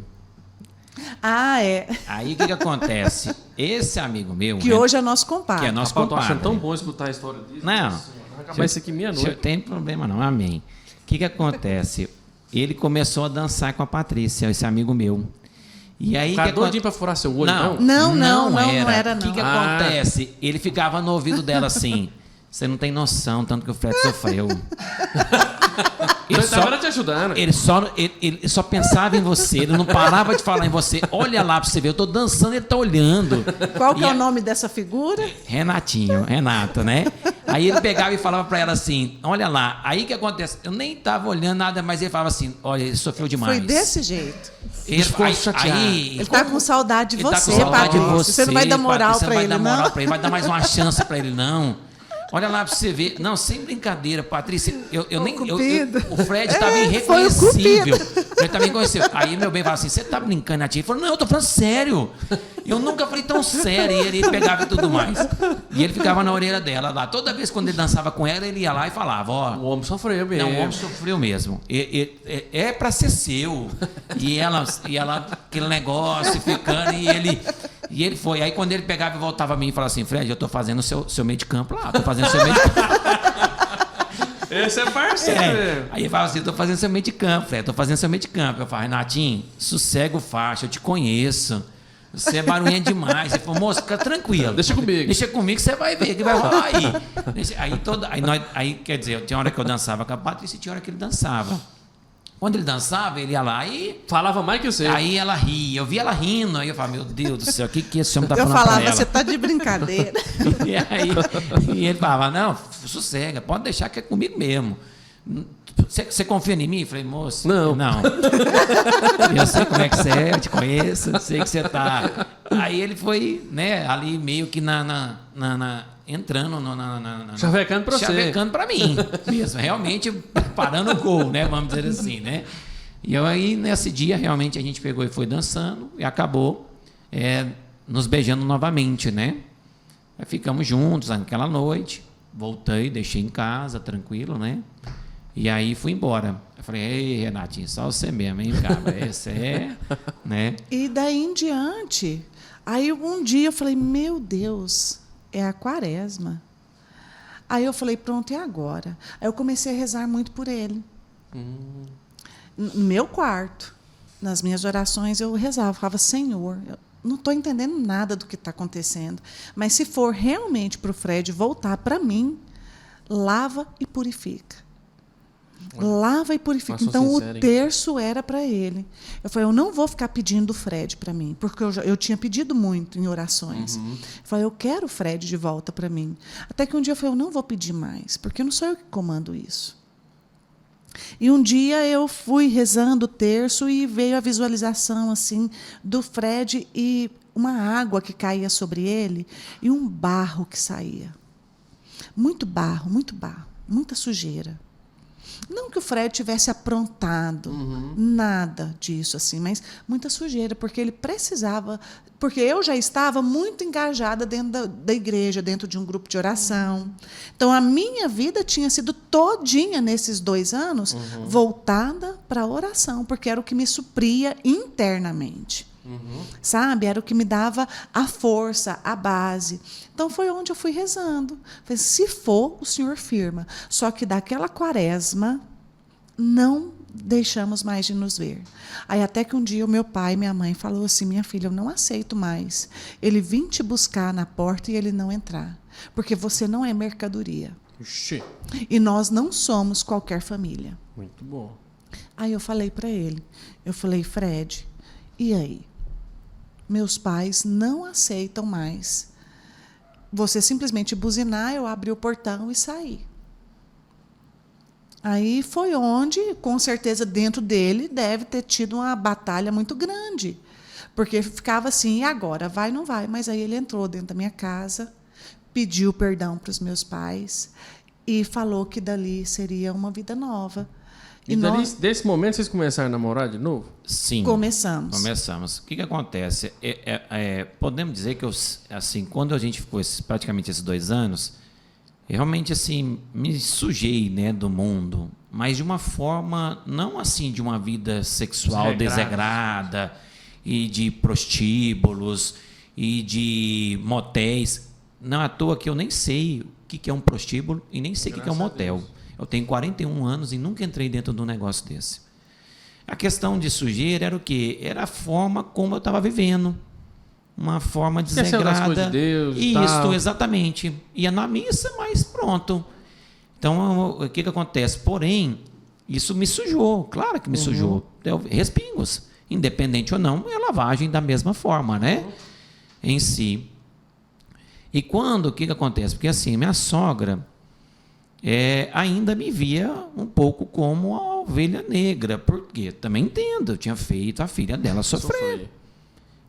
Aí o que acontece? Esse amigo meu. Que hoje é nosso compadre. Que é nosso compadre. compadre. Eu tô achando tão bom escutar a história disso. Não. Vai acabar isso aqui meia-noite. Não tem problema, não. Amém. O que acontece? Ele começou a dançar com a Patrícia, esse amigo meu. E aí. Tá doidinho pra furar seu olho, não? Não era, não. O que acontece? Ele ficava no ouvido dela assim. Você não tem noção, tanto que o Fred sofreu. Ele estava te ajudando. Ele só pensava em você, ele não parava de falar em você. Olha lá pra você ver, eu tô dançando, ele tá olhando. Qual que é o nome dessa figura? Renata, né? Aí ele pegava e falava pra ela assim, olha lá, aí que acontece? Eu nem tava olhando nada, mas ele falava assim, olha, ele sofreu demais. Foi desse jeito. Ele ficou chateado. Ele tá com saudade de ele você, tá com saudade de Patrícia. Você não vai dar moral Patrícia, pra ele, não? Vai dar mais uma chance pra ele, não. Olha lá pra você ver. Não, sem brincadeira, Patrícia. O Fred estava irreconhecível. O Fred estava irreconhecível. Aí meu bem falou assim: você tá brincando, Natinha? Ele falou: não, eu tô falando sério. Eu nunca falei tão sério. E ele pegava e tudo mais. E ele ficava na orelha dela lá. Toda vez quando ele dançava com ela, ele ia lá e falava: ó. O homem sofreu mesmo. Não, o homem sofreu mesmo. É pra ser seu. E ela, aquele negócio ficando, e ele foi. Aí quando ele pegava e voltava a mim e falava assim: Fred, eu tô fazendo o seu meio de campo lá. Tô fazendo o seu meio de campo. Esse é parceiro mesmo. Aí ele falava assim: tô fazendo seu meio de campo, Fred. Tô fazendo seu meio de campo. Eu falava: Renatinho, sossega o facho, eu te conheço. Você é barulhento demais. Ele falou: moço, fica tranquilo. Deixa comigo. Deixa comigo que você vai ver que vai rolar aí. Aí, quer dizer, tinha hora que eu dançava com a Patrícia e tinha hora que ele dançava. Quando ele dançava, ele ia lá e... Falava mais que você. Aí ela ria. Eu via ela rindo. Aí eu falava: meu Deus do céu, o que esse homem tá falando Eu falava: pra ela? você tá de brincadeira. E ele falava: não, sossega, pode deixar que é comigo mesmo. Você confia em mim? Eu falei: moço, não. Eu sei como é que você é, eu te conheço, sei que você tá. Aí ele foi, né, ali meio que entrando chavecando pra você. Chavecando pra mim mesmo, realmente parando o gol, né, vamos dizer assim, né. E aí nesse dia realmente a gente pegou e foi dançando e acabou nos beijando novamente, né. Aí ficamos juntos naquela noite, voltei, deixei em casa, tranquilo, né. E aí fui embora. Eu falei: ei, Renatinho, só você mesmo, hein, cara? Esse né? E daí em diante, aí um dia eu falei: meu Deus, é a quaresma. Aí eu falei: pronto, e agora? Aí eu comecei a rezar muito por ele. No meu quarto, nas minhas orações, eu rezava, falava: Senhor, eu não estou entendendo nada do que está acontecendo, mas se for realmente para o Fred voltar para mim, lava e purifica. Lava e purifica. Então, sincero, o terço era para ele. Eu falei: eu não vou ficar pedindo o Fred para mim, porque eu tinha pedido muito em orações. Eu falei: eu quero o Fred de volta para mim. Até que um dia eu falei: eu não vou pedir mais, porque não sou eu que comando isso. E um dia eu fui rezando o terço e veio a visualização assim do Fred e uma água que caía sobre ele e um barro que saía. Muito barro, muita sujeira. Não que o Fred tivesse aprontado nada disso, assim, mas muita sujeira, porque ele precisava, porque eu já estava muito engajada dentro da igreja, dentro de um grupo de oração. Então, a minha vida tinha sido todinha nesses 2 anos voltada para a oração, porque era o que me supria internamente. Sabe? Era o que me dava a força, a base. Então, foi onde eu fui rezando. Falei: se for, o Senhor firma. Só que daquela quaresma, não deixamos mais de nos ver. Aí, até que um dia, o meu pai e minha mãe falou assim: minha filha, eu não aceito mais ele vir te buscar na porta e ele não entrar. Porque você não é mercadoria. Ixi. E nós não somos qualquer família. Muito bom. Aí eu falei para ele, eu falei: Fred, e aí? Meus pais não aceitam mais você simplesmente buzinar, eu abri o portão e saí. Aí foi onde, com certeza, dentro dele, deve ter tido uma batalha muito grande. Porque ficava assim: e agora? Vai, não vai? Mas aí ele entrou dentro da minha casa, pediu perdão para os meus pais e falou que dali seria uma vida nova. E desse momento vocês começaram a namorar de novo? Sim. Começamos. O que acontece? Podemos dizer que assim, quando a gente ficou praticamente esses 2 anos, eu realmente assim, me sujei, né, do mundo, mas de uma forma, não assim de uma vida sexual desregrada e de prostíbulos e de motéis. Não é à toa que eu nem sei o que é um prostíbulo e nem sei o que é um motel. Eu tenho 41 anos e nunca entrei dentro de um negócio desse. A questão de sujeira era o quê? Era a forma como eu estava vivendo. Uma forma desregrada. De Deus, isso, exatamente. Ia na missa, mas pronto. Então, o que acontece? Porém, Isso me sujou, claro que me sujou. Deu respingos, independente ou não, é lavagem da mesma forma, né? Em si. E quando, o que acontece? Porque assim, minha sogra ainda me via um pouco como a ovelha negra, porque também entendo, eu tinha feito a filha dela sofrer.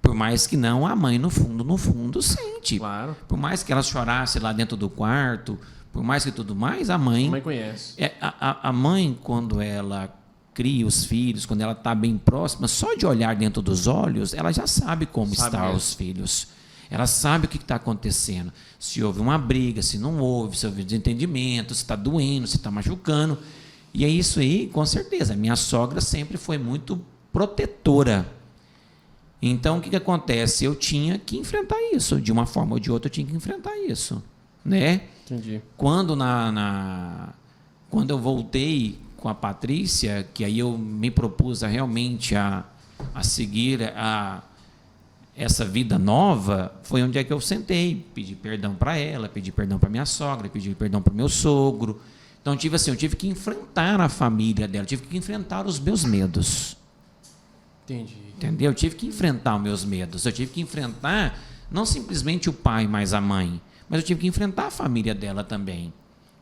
Por mais que não, a mãe no fundo sente. Claro. Por mais que ela chorasse lá dentro do quarto, por mais que tudo mais, a mãe conhece. A mãe, quando ela cria os filhos, quando ela está bem próxima, só de olhar dentro dos olhos, ela já sabe como estão os filhos. Ela sabe o que está acontecendo. Se houve uma briga, se não houve, se houve desentendimento, se está doendo, se está machucando. E é isso aí, com certeza. Minha sogra sempre foi muito protetora. Então, o que acontece? Eu tinha que enfrentar isso. De uma forma ou de outra, eu tinha que enfrentar isso. Né? Entendi. Quando eu voltei com a Patrícia, que aí eu me propus realmente a seguir essa vida nova, foi onde é que eu sentei, pedi perdão para ela, pedi perdão para minha sogra, pedi perdão para o meu sogro. Então, eu tive que enfrentar a família dela, tive que enfrentar os meus medos. Entendi. Entendeu? Eu tive que enfrentar os meus medos, eu tive que enfrentar não simplesmente o pai mais a mãe, mas eu tive que enfrentar a família dela também.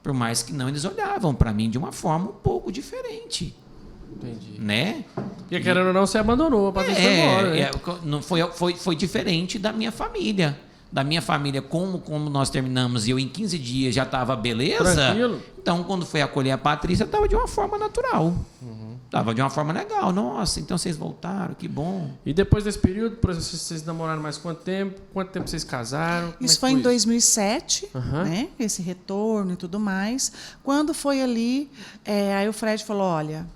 Por mais que não, eles olhavam para mim de uma forma um pouco diferente. Entendi. Né? E querendo ou não, você abandonou a Patrícia embora, né? Não foi diferente da minha família. Da minha família, como nós terminamos e eu em 15 dias já estava beleza. Tranquilo. Então, quando foi acolher a Patrícia, estava de uma forma natural. Estava de uma forma legal. Nossa, então vocês voltaram, que bom. E depois desse período, por exemplo, vocês namoraram mais quanto tempo? Quanto tempo vocês casaram? Isso foi em 2007, né? Esse retorno e tudo mais. Quando foi ali, aí o Fred falou, olha,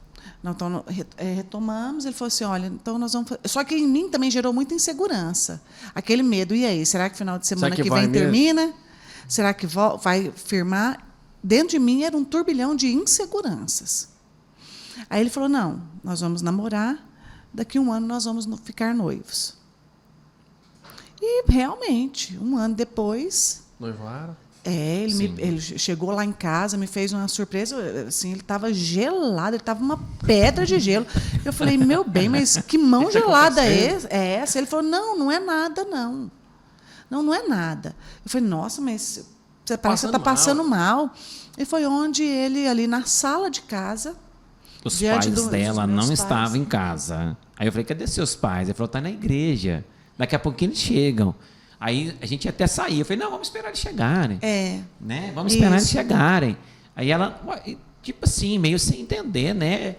então, retomamos, ele falou assim, olha, então nós vamos... Só que em mim também gerou muita insegurança. Aquele medo, e aí? Será que final de semana que vem termina? Será que vai firmar? Dentro de mim era um turbilhão de inseguranças. Aí ele falou, não, nós vamos namorar, daqui a 1 ano nós vamos ficar noivos. E, realmente, 1 ano depois... Noivaram? Ele chegou lá em casa, me fez uma surpresa, assim, ele estava gelado, ele estava uma pedra de gelo. Eu falei, meu bem, mas que mão gelada é essa? Ele falou, não é nada, não. Não é nada. Eu falei, nossa, mas você parece que está passando mal. E foi onde ele, ali na sala de casa... Os pais dela não estavam em casa. Aí eu falei, cadê seus pais? Ele falou, está na igreja. Daqui a pouquinho eles chegam. Aí a gente ia até sair. Eu falei, não, vamos esperar eles chegarem. Né? Vamos esperar eles chegarem. Aí ela, tipo assim, meio sem entender, né?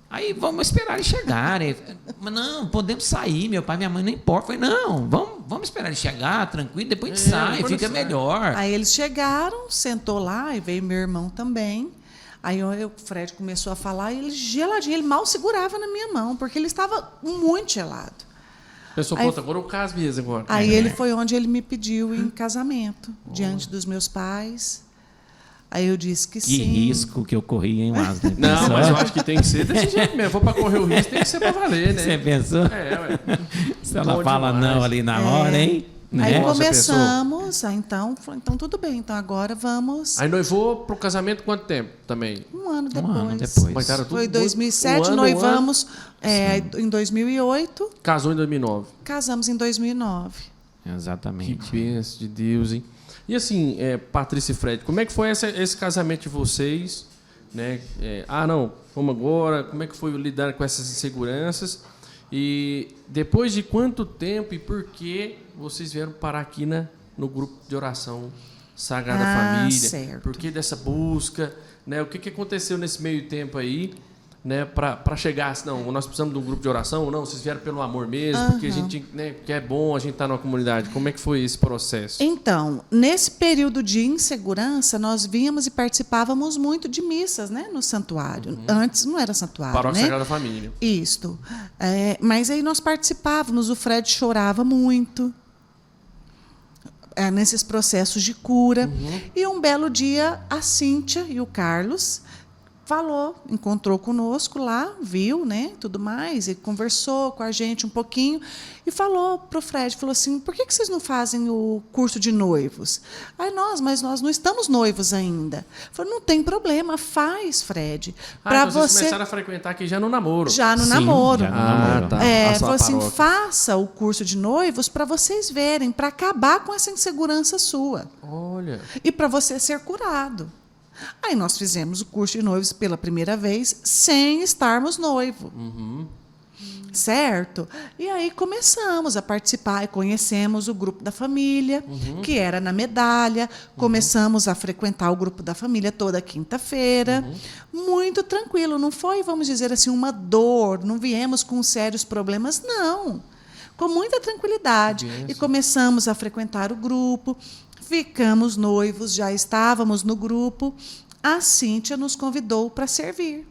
Aí vamos esperar eles chegarem. Mas não, podemos sair, meu pai e minha mãe não importa. Eu falei, não, vamos esperar eles chegar, tranquilo, depois a gente sai, fica melhor. Aí eles chegaram, sentou lá, e veio meu irmão também. Aí o Fred começou a falar, e ele geladinho, ele mal segurava na minha mão, porque ele estava muito gelado. Pensou, pronto, agora eu caso mesmo agora. Aí ele foi onde ele me pediu em casamento, diante dos meus pais. Aí eu disse que sim. Que risco que eu corri, hein, Wesley? Não, mas eu acho que tem que ser desse jeito mesmo. Vou para correr o risco, tem que ser para valer, né? Você pensou? Ué. Se ela fala demais. Não ali na hora, hein? Aí começamos, então tudo bem, então agora vamos... Aí noivou para o casamento quanto tempo também? 1 ano depois. 1 ano depois. Mas era tudo foi em 2007, noivamos em 2008. Casou em 2009. Casamos em 2009. Exatamente. Que bênção de Deus, hein? E assim, Patrícia e Fred, como é que foi esse casamento de vocês? Né? Não, vamos agora. Como é que foi lidar com essas inseguranças? E depois de quanto tempo e por que vocês vieram parar aqui no grupo de oração Sagrada Família? Certo. Por que dessa busca? Né? O que aconteceu nesse meio tempo aí? Né, para chegar assim, não, nós precisamos de um grupo de oração, ou não, vocês vieram pelo amor mesmo, porque a gente, né, que é bom a gente estar numa comunidade. Como é que foi esse processo? Então, nesse período de insegurança, nós víamos e participávamos muito de missas, né, no santuário. Antes não era santuário, Paróquia né? Sagrada Família. Isto. Mas aí nós participávamos, o Fred chorava muito nesses processos de cura. E um belo dia, a Cíntia e o Carlos falou, encontrou conosco lá, viu, né, tudo mais, e conversou com a gente um pouquinho e falou para o Fred, falou assim, por que vocês não fazem o curso de noivos? Aí mas nós não estamos noivos ainda. Falou, não tem problema, faz, Fred. Então vocês começaram a frequentar aqui já no namoro. Já no namoro. Já no namoro. Tá. Falou assim, faça o curso de noivos para vocês verem, para acabar com essa insegurança sua. Olha. E para você ser curado. Aí nós fizemos o curso de noivos pela primeira vez, sem estarmos noivo. Certo? E aí começamos a participar e conhecemos o grupo da família, que era na Medalha. Começamos a frequentar o grupo da família toda quinta-feira. Muito tranquilo, não foi, vamos dizer assim, uma dor, não viemos com sérios problemas, não. Com muita tranquilidade. E começamos a frequentar o grupo. Ficamos noivos, já estávamos no grupo. A Cíntia nos convidou para servir.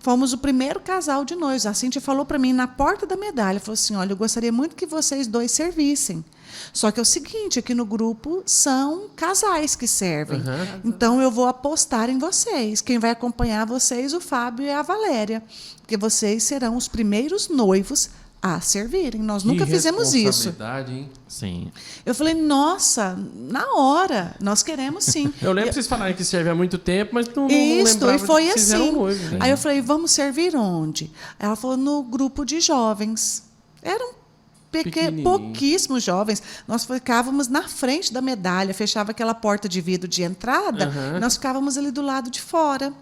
Fomos o primeiro casal de noivos. A Cíntia falou para mim na porta da Medalha, falou assim, olha, eu gostaria muito que vocês dois servissem. Só que é o seguinte, aqui no grupo são casais que servem. Então eu vou apostar em vocês. Quem vai acompanhar vocês, o Fábio e a Valéria. Porque vocês serão os primeiros noivos a servirem. Nós nunca fizemos isso. Hein? Sim. Eu falei, nossa, na hora, nós queremos sim. Eu lembro que vocês falaram que serve há muito tempo, mas não Isso, lembrava e foi que vocês eram assim. noivos, né? Aí eu falei, vamos servir onde? Ela falou, no grupo de jovens. Eram pouquíssimos jovens. Nós ficávamos na frente da Medalha, fechava aquela porta de vidro de entrada, nós ficávamos ali do lado de fora.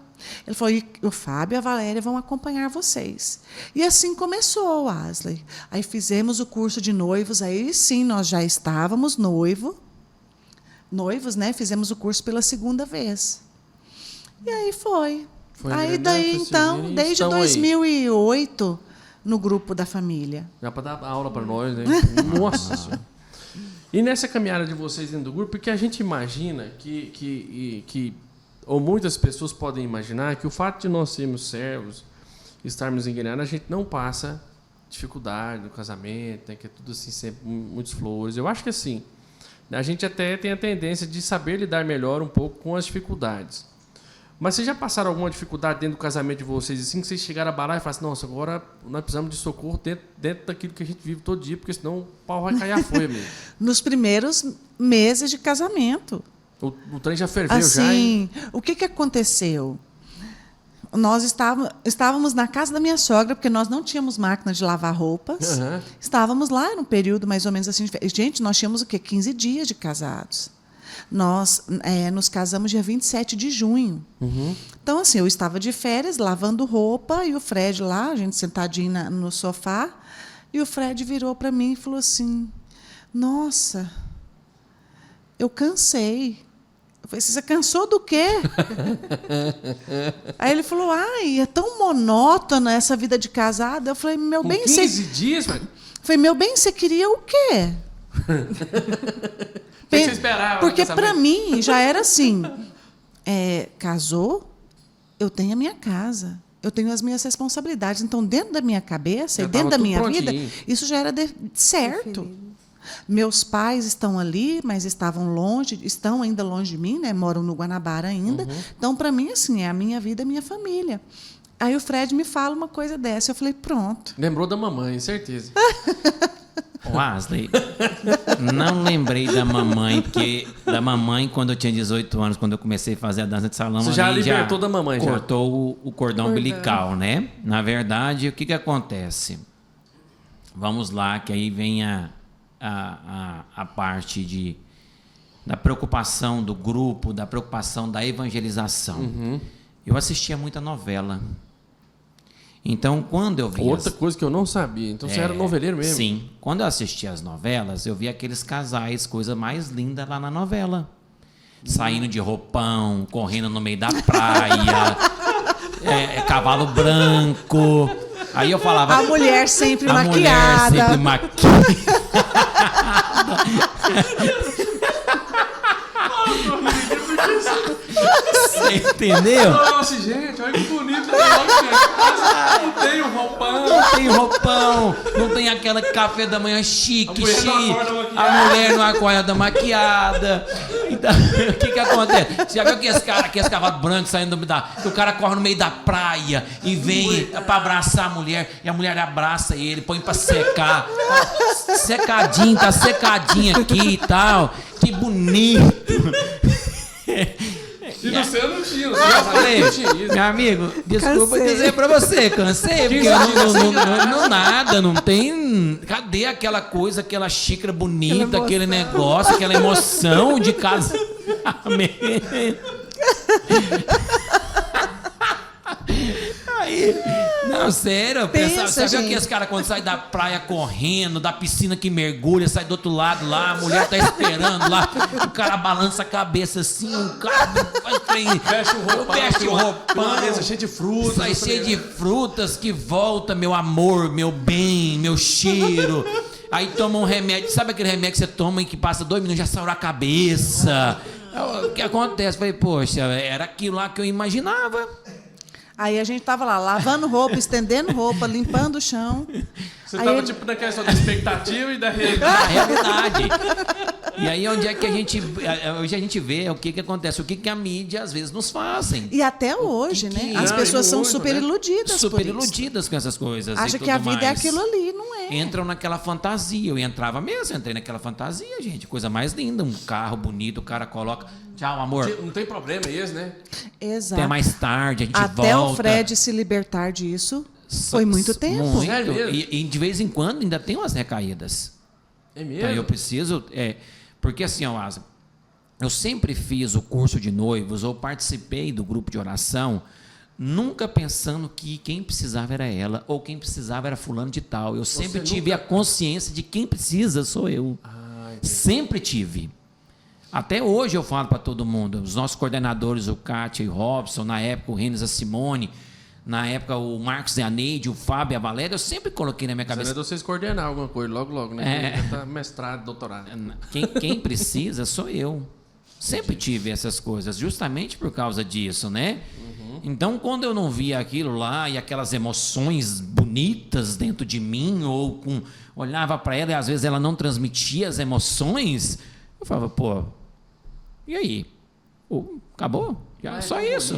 Ele falou, e o Fábio e a Valéria vão acompanhar vocês. E assim começou, Asley. Aí fizemos o curso de noivos, aí sim, nós já estávamos noivos, né? Fizemos o curso pela segunda vez. E aí foi. Aí daí, então, desde 2008, no grupo da família. Já para dar aula para nós, né? Nossa Senhora. E nessa caminhada de vocês dentro do grupo, porque a gente imagina que ou muitas pessoas podem imaginar que o fato de nós sermos servos, estarmos enganados, a gente não passa dificuldade no casamento, né, que é tudo assim, sempre muitas flores. Eu acho que assim, a gente até tem a tendência de saber lidar melhor um pouco com as dificuldades. Mas vocês já passaram alguma dificuldade dentro do casamento de vocês, assim, que vocês chegaram a balar e falaram assim, nossa, agora nós precisamos de socorro dentro daquilo que a gente vive todo dia, porque senão o pau vai cair a folha mesmo. Nos primeiros meses de casamento. O trem já ferveu assim, já, hein? O que aconteceu? Nós estávamos na casa da minha sogra, porque nós não tínhamos máquina de lavar roupas. Estávamos lá num período mais ou menos assim. Gente, nós tínhamos o quê? 15 dias de casados. Nós nos casamos dia 27 de junho. Então, assim, eu estava de férias, lavando roupa, e o Fred lá, a gente sentadinho no sofá, e o Fred virou para mim e falou assim, nossa, eu cansei. Eu falei, você cansou do quê? Aí ele falou, ai, é tão monótona essa vida de casada. Eu falei, meu bem... 15 dias, velho? Falei, meu bem, você queria o quê? O que você esperava? Porque para mim já era assim, casou, eu tenho a minha casa, eu tenho as minhas responsabilidades. Então, dentro da minha cabeça e dentro da minha vida, isso já era certo. Meus pais estão ali, mas estavam longe, estão ainda longe de mim, né? Moram no Guanabara ainda. Então, para mim, assim, é a minha vida, a minha família. Aí o Fred me fala uma coisa dessa, eu falei, pronto. Lembrou da mamãe, certeza. Wesley, não lembrei da mamãe, porque da mamãe, quando eu tinha 18 anos, quando eu comecei a fazer a dança de salão, você já libertou da mamãe, já cortou o cordão umbilical, né? Na verdade, o que acontece? Vamos lá, que aí vem a parte da preocupação do grupo, da preocupação da evangelização. Eu assistia muita novela. Então, quando eu via... Outra coisa que eu não sabia. Então, você era noveleiro mesmo? Sim. Quando eu assistia as novelas, eu via aqueles casais, coisa mais linda lá na novela. Saindo de roupão, correndo no meio da praia, cavalo branco. Aí eu falava... A mulher sempre maquiada. A mulher sempre maquiada. Você entendeu? Nossa, gente, olha que bonito Não tem um roupão. Não tem roupão, não tem aquela café da manhã chique, a mulher não acorda maquiada. Então, o que acontece? Você já viu aqueles cavalos brancos saindo que o cara corre no meio da praia e vem pra abraçar a mulher, e a mulher abraça ele, põe pra secar. Secadinho, tá secadinho aqui e tal. Que bonito. E no seu não tinha. Eu falei, meu amigo, desculpa dizer pra você, cansei, porque não tem. Cadê aquela coisa, aquela xícara bonita, aquele negócio, aquela emoção de casamento? Aí, não, sério, sabe aqueles caras quando sai da praia correndo, da piscina que mergulha, sai do outro lado lá, a mulher tá esperando lá, o cara balança a cabeça assim, o cara fecha o roupão, mesa cheia de frutas, sai cheio de frutas, que volta, meu amor, meu bem, meu cheiro. Aí toma um remédio, sabe aquele remédio que você toma e que passa 2 minutos já saura a cabeça? O que acontece? Falei, poxa, era aquilo lá que eu imaginava. Aí a gente tava lá, lavando roupa, estendendo roupa, limpando o chão. Você tava tipo naquela da expectativa e da realidade. A realidade. E aí onde é que hoje a gente vê o que acontece, o que a mídia às vezes nos fazem. E até hoje, né? As pessoas são super iludidas. Super iludidas com essas coisas. Acha que a vida é aquilo ali, não é? Entram naquela fantasia. Eu entrava mesmo, entrei naquela fantasia, gente. Coisa mais linda. Um carro bonito, o cara coloca. Tchau, amor. Não tem problema isso, né? Exato. Até mais tarde, a gente volta. Até o Fred se libertar disso, foi muito tempo. Muito. É mesmo? E de vez em quando ainda tem umas recaídas. É mesmo? Então eu preciso... porque assim, Asa, eu sempre fiz o curso de noivos ou participei do grupo de oração, nunca pensando que quem precisava era ela ou quem precisava era fulano de tal. Eu sempre tive a consciência de quem precisa sou eu. Sempre tive. Até hoje eu falo para todo mundo, os nossos coordenadores, o Kátia e o Robson, na época o Renes, a Simone, na época o Marcos e a Neide, o Fábio e a Valéria, eu sempre coloquei na minha cabeça. Você vocês coordenar alguma coisa logo, né? Já tá mestrado, doutorado. Quem precisa sou eu. Sempre tive essas coisas, justamente por causa disso, né? Então, quando eu não via aquilo lá e aquelas emoções bonitas dentro de mim, ou olhava para ela e às vezes ela não transmitia as emoções, eu falava, pô, e aí? Acabou? Só isso.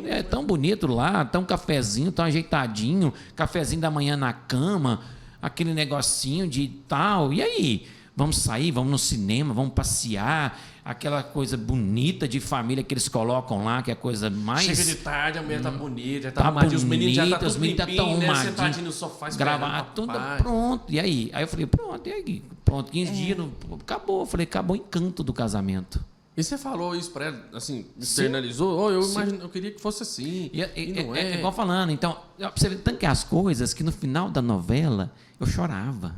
É tão bonito lá, tão cafezinho, tão ajeitadinho, cafezinho da manhã na cama, aquele negocinho de tal. E aí? Vamos sair, vamos no cinema, vamos passear, aquela coisa bonita de família que eles colocam lá, que é a coisa mais... Chega de tarde, a mulher tá bonita, tá arrumadinho, os meninos já tá tudo limpinho, né? Sentadinho no sofá, gravar tudo pronto. E aí? Aí eu falei, pronto, e aí? Pronto, 15 dias, acabou. Eu falei, acabou o encanto do casamento. E você falou isso pra ela, assim, externalizou? Eu queria que fosse assim. E não é. Igual falando, então, você vê tanto que as coisas que no final da novela eu chorava.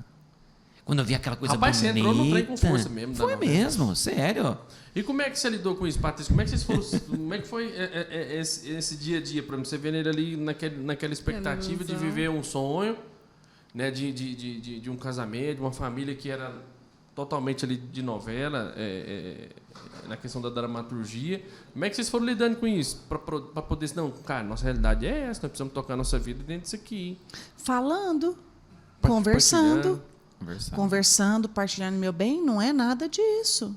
Quando eu vi aquela coisa bonita. Você entrou no trem com força mesmo. Foi mesmo, sério. E como é que você lidou com isso, Patrícia? Como é que foi esse dia a dia para você ver ele ali naquela expectativa de viver um sonho, né, de um casamento, de uma família que era totalmente ali de novela, na questão da dramaturgia. Como é que vocês foram lidando com isso? Para poder dizer, não, cara, nossa realidade é essa, nós precisamos tocar a nossa vida dentro disso aqui. Falando, conversando, partilhando, meu bem, não é nada disso.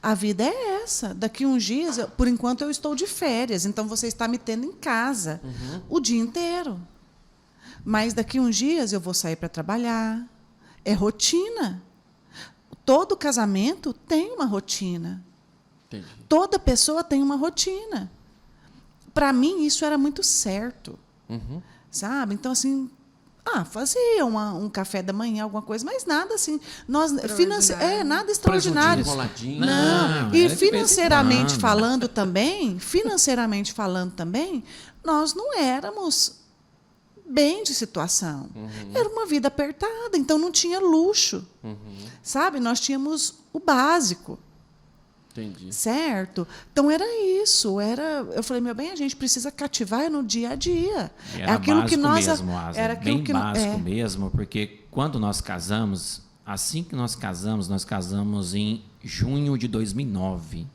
A vida é essa. Daqui uns dias, por enquanto eu estou de férias, então você está me tendo em casa o dia inteiro. Mas daqui uns dias eu vou sair para trabalhar. É rotina. Todo casamento tem uma rotina. Entendi. Toda pessoa tem uma rotina. Para mim, isso era muito certo. Sabe? Então, assim, fazia um café da manhã, alguma coisa, mas nada assim. Nada extraordinário. Não. E financeiramente falando também, nós não éramos bem de situação. Era uma vida apertada, então não tinha luxo. Sabe? Nós tínhamos o básico. Entendi. Certo? Então era isso. Eu falei, meu bem, a gente precisa cativar no dia a dia. Era aquilo que nós mesmo, Asa, era bem básico mesmo, porque quando nós casamos, assim que nós casamos em junho de 2009.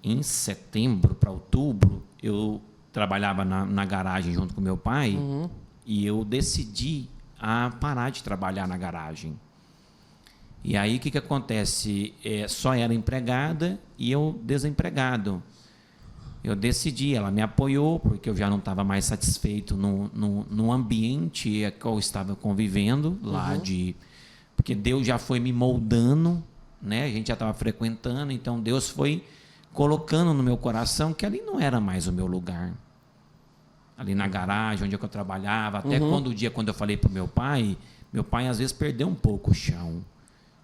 Em setembro para outubro, eu trabalhava na garagem junto com meu pai, e eu decidi a parar de trabalhar na garagem. E aí o que acontece? Só era empregada e eu desempregado. Eu decidi, ela me apoiou, porque eu já não estava mais satisfeito no ambiente que eu estava convivendo lá porque Deus já foi me moldando, né? A gente já estava frequentando, então Deus foi colocando no meu coração que ali não era mais o meu lugar. Ali na garagem, onde é que eu trabalhava, até quando eu falei para o meu pai às vezes perdeu um pouco o chão.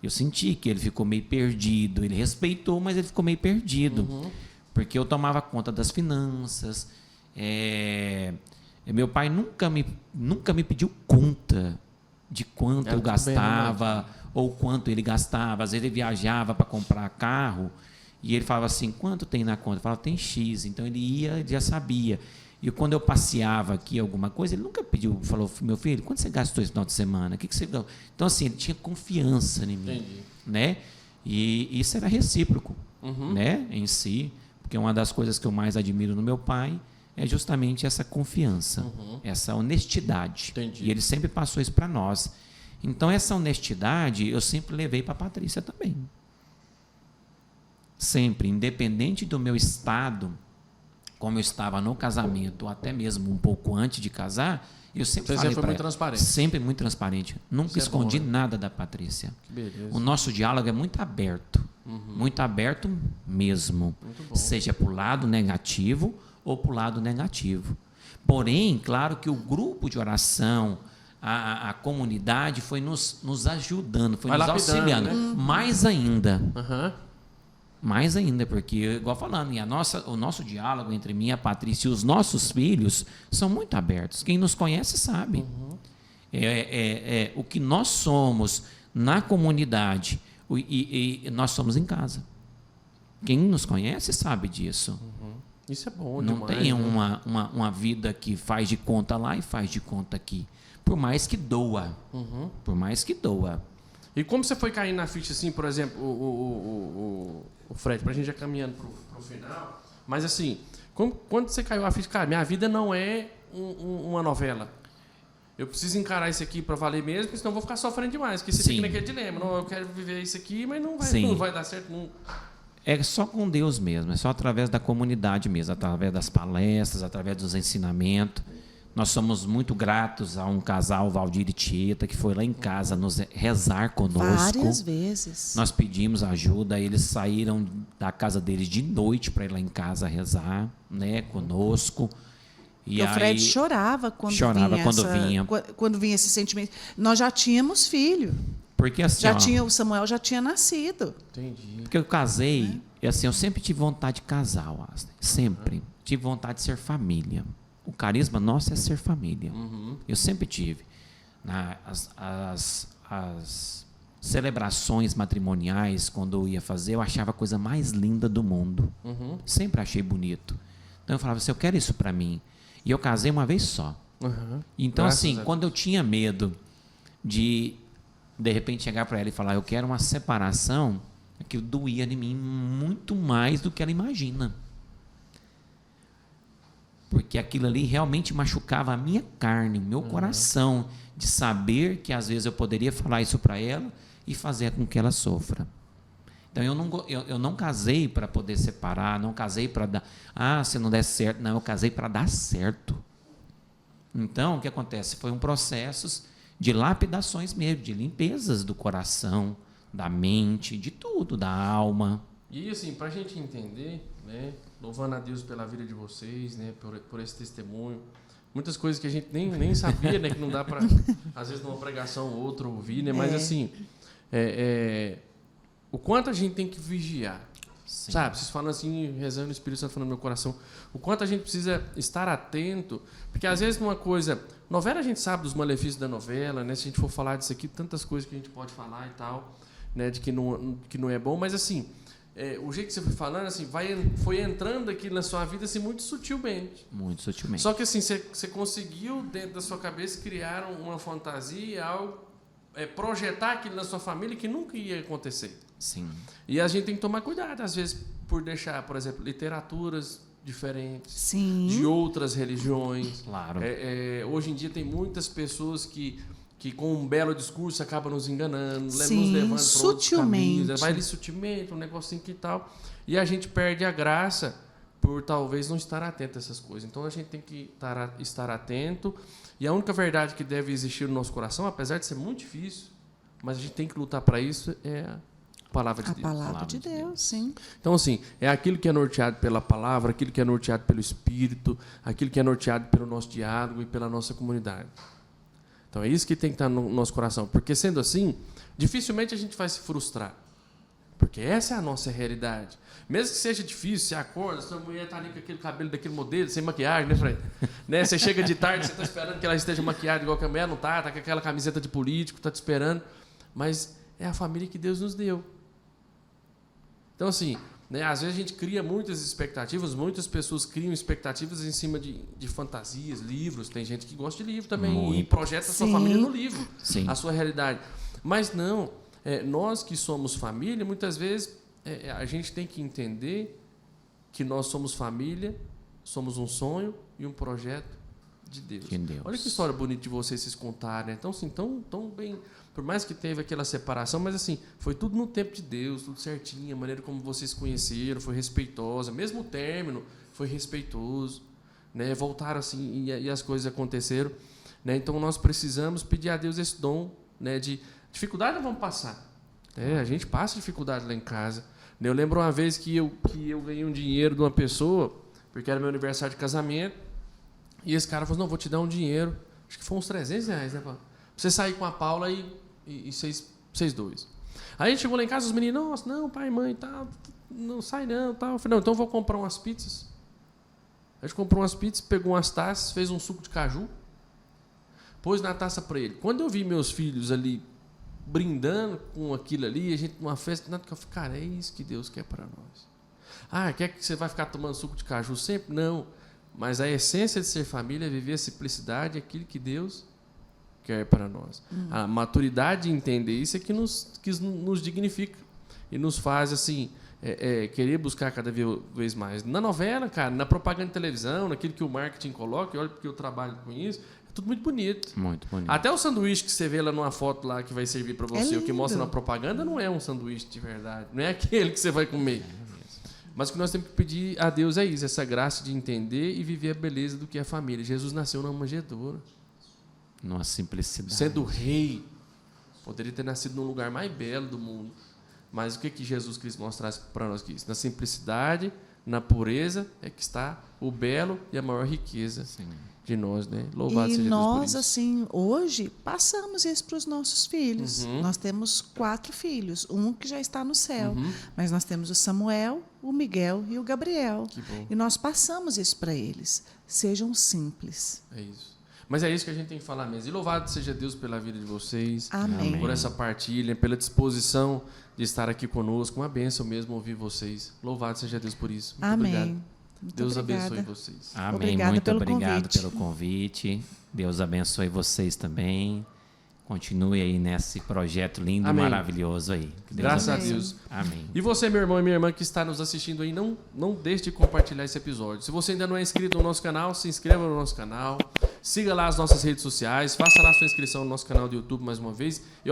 Eu senti que ele ficou meio perdido, ele respeitou, mas ele ficou meio perdido. Porque eu tomava conta das finanças. Meu pai nunca me pediu conta de quanto eu gastava ou quanto ele gastava. Às vezes ele viajava para comprar carro e ele falava assim, quanto tem na conta? Eu falava, tem X. Então ele ia, ele já sabia. E quando eu passeava aqui alguma coisa, ele nunca pediu, falou, meu filho, quanto você gastou esse final de semana? O que você gastou? Então assim, ele tinha confiança em mim. Entendi. Né? E isso era recíproco, né? Em si. Porque uma das coisas que eu mais admiro no meu pai é justamente essa confiança, essa honestidade. Entendi. E ele sempre passou isso para nós. Então, essa honestidade eu sempre levei para a Patrícia também. Sempre, independente do meu estado, como eu estava no casamento, ou até mesmo um pouco antes de casar, eu sempre falei para ela. Transparente. Sempre muito transparente. Nunca escondi nada da Patrícia. O nosso diálogo é muito aberto. Muito aberto mesmo. Seja para o lado negativo ou para o lado negativo. Porém, claro que o grupo de oração, a comunidade foi nos ajudando, foi nos auxiliando. Né? Mais ainda. Mais ainda, porque, igual falando, o nosso diálogo entre mim, a Patrícia e os nossos filhos são muito abertos. Quem nos conhece sabe. O que nós somos na comunidade e nós somos em casa. Quem nos conhece sabe disso. Isso é bom Não demais. tem né? uma vida que faz de conta lá e faz de conta aqui. Por mais que doa. Por mais que doa. E como você foi caindo na ficha, assim, por exemplo, o Fred, para a gente já caminhando para o final, mas assim, quando você caiu a ficha, cara, minha vida não é uma novela. Eu preciso encarar isso aqui para valer mesmo, porque senão eu vou ficar sofrendo demais. Porque você fica naquele dilema. Não, eu quero viver isso aqui, mas não vai dar certo. Não. É só com Deus mesmo, é só através da comunidade mesmo, através das palestras, através dos ensinamentos. Nós somos muito gratos a um casal, Valdir e Tieta, que foi lá em casa nos rezar conosco. Várias vezes. Nós pedimos ajuda, eles saíram da casa deles de noite para ir lá em casa rezar, né, conosco. E o Fred chorava quando vinha. Quando vinha esse sentimento. Nós já tínhamos filho. Porque assim, o Samuel já tinha nascido. Entendi. Porque eu casei, e assim, eu sempre tive vontade de casar, Wesley. Sempre. Tive vontade de ser família. O carisma nosso é ser família. Eu sempre tive. As celebrações matrimoniais, quando eu ia fazer, eu achava a coisa mais linda do mundo. Sempre achei bonito. Então eu falava assim, eu quero isso para mim. E eu casei uma vez só. Então, assim, quando eu tinha medo de repente, chegar para ela e falar, eu quero uma separação, aquilo doía em mim muito mais do que ela imagina. Porque aquilo ali realmente machucava a minha carne, o meu coração, de saber que, às vezes, eu poderia falar isso para ela e fazer com que ela sofra. Então, eu não casei para poder separar, não casei para dar... se não der certo... Não, eu casei para dar certo. Então, o que acontece? Foi um processo de lapidações mesmo, de limpezas do coração, da mente, de tudo, da alma. E, assim, para a gente entender, né, louvando a Deus pela vida de vocês, né, por esse testemunho, muitas coisas que a gente nem sabia, né, que não dá para, às vezes, numa pregação ou outra ouvir, né, mas, assim... o quanto a gente tem que vigiar, sabe? Vocês falam assim, rezando, o Espírito Santo falando no meu coração, o quanto a gente precisa estar atento, porque às vezes numa coisa, novela a gente sabe dos malefícios da novela, né? Se a gente for falar disso aqui, tantas coisas que a gente pode falar e tal, né? De que não é bom, mas assim, o jeito que você foi falando, assim, foi entrando aqui na sua vida assim, muito sutilmente. Muito sutilmente. Só que assim, você conseguiu, dentro da sua cabeça, criar uma fantasia, algo, projetar aquilo na sua família que nunca ia acontecer. Sim. E a gente tem que tomar cuidado, às vezes, por deixar, por exemplo, literaturas diferentes, Sim. de outras religiões. Claro. Hoje em dia tem muitas pessoas que com um belo discurso acabam nos enganando, Sim, nos levando para outros caminhos. sutilmente. Vai ali sutilmente, um negocinho que tal. E a gente perde a graça por talvez não estar atento a essas coisas. Então a gente tem que estar atento. E a única verdade que deve existir no nosso coração, apesar de ser muito difícil, mas a gente tem que lutar para isso, é a palavra de A Deus. palavra de Deus, sim. Então, assim, é aquilo que é norteado pela palavra, aquilo que é norteado pelo Espírito, aquilo que é norteado pelo nosso diálogo e pela nossa comunidade. Então, é isso que tem que estar no nosso coração. Porque, sendo assim, dificilmente a gente vai se frustrar. Porque essa é a nossa realidade. Mesmo que seja difícil, você acorda, sua mulher está ali com aquele cabelo daquele modelo, sem maquiagem, né, Fred? Né? Você chega de tarde, você está esperando que ela esteja maquiada igual que a mulher, não está com aquela camiseta de político, está te esperando. Mas é a família que Deus nos deu. Então, assim, né, às vezes a gente cria muitas expectativas, muitas pessoas criam expectativas em cima de fantasias, livros. Tem gente que gosta de livro também Muito. e projeta a sua Sim. família no livro, Sim. a sua realidade. Mas não, nós que somos família, muitas vezes a gente tem que entender que nós somos família, somos um sonho e um projeto de Deus. De Deus. Olha que história bonita de vocês contarem, né? Então, assim, tão bem. Por mais que teve aquela separação, mas assim, foi tudo no tempo de Deus, tudo certinho, a maneira como vocês se conheceram foi respeitosa, mesmo o término foi respeitoso, né? Voltaram assim e as coisas aconteceram, né? Então nós precisamos pedir a Deus esse dom, né? De dificuldade, nós vamos passar. A gente passa dificuldade lá em casa. Eu lembro uma vez que eu ganhei um dinheiro de uma pessoa, porque era meu aniversário de casamento, e esse cara falou: não, vou te dar um dinheiro, acho que foi uns R$300, né, Paulo? Pra você sair com a Paula e vocês dois. Aí a gente chegou lá em casa, os meninos: nossa, não, pai, mãe, tá, não sai não, tal. Eu falei: não, então eu vou comprar umas pizzas. A gente comprou umas pizzas, pegou umas taças, fez um suco de caju, pôs na taça para ele. Quando eu vi meus filhos ali brindando com aquilo ali, a gente numa festa, nada que eu falei: cara, é isso que Deus quer para nós. Ah, quer que você vai ficar tomando suco de caju sempre? Não. Mas a essência de ser família é viver a simplicidade, aquilo que Deus quer para nós. A maturidade de entender isso é que nos dignifica e nos faz assim querer buscar cada vez mais. Na novela, cara, na propaganda de televisão, naquilo que o marketing coloca, e olha porque eu trabalho com isso, é tudo muito bonito. Muito bonito. Até o sanduíche que você vê lá numa foto lá que vai servir para você, o que lindo. mostra na propaganda, não é um sanduíche de verdade, não é aquele que você vai comer. Mas o que nós temos que pedir a Deus é isso, essa graça de entender e viver a beleza do que é a família. Jesus nasceu numa manjedoura. Numa simplicidade. Sendo rei, poderia ter nascido num lugar mais belo do mundo. Mas o que Jesus quis mostrar para nós aqui? Na simplicidade, na pureza, é que está o belo e a maior riqueza de nós, né? Louvado E seja Deus por nós, isso. assim, hoje, passamos isso para os nossos filhos. Nós temos 4 filhos, um que já está no céu. Mas nós temos o Samuel, o Miguel e o Gabriel. Que bom. E nós passamos isso para eles. Sejam simples. É isso. Mas é isso que a gente tem que falar mesmo. E louvado seja Deus pela vida de vocês, Amém. por essa partilha, pela disposição de estar aqui conosco. Uma bênção mesmo ouvir vocês. Louvado seja Deus por isso. Muito Amém. obrigado. Muito Deus obrigada. abençoe vocês. Amém. Obrigada Muito pelo obrigado convite. pelo convite. Deus abençoe vocês também. Continue aí nesse projeto lindo Amém. e maravilhoso aí. Que Deus Graças a abençoe. Deus. Amém. E você, meu irmão e minha irmã que está nos assistindo aí, não deixe de compartilhar esse episódio. Se você ainda não é inscrito no nosso canal, se inscreva no nosso canal. Siga lá as nossas redes sociais. Faça lá a sua inscrição no nosso canal do YouTube mais uma vez. E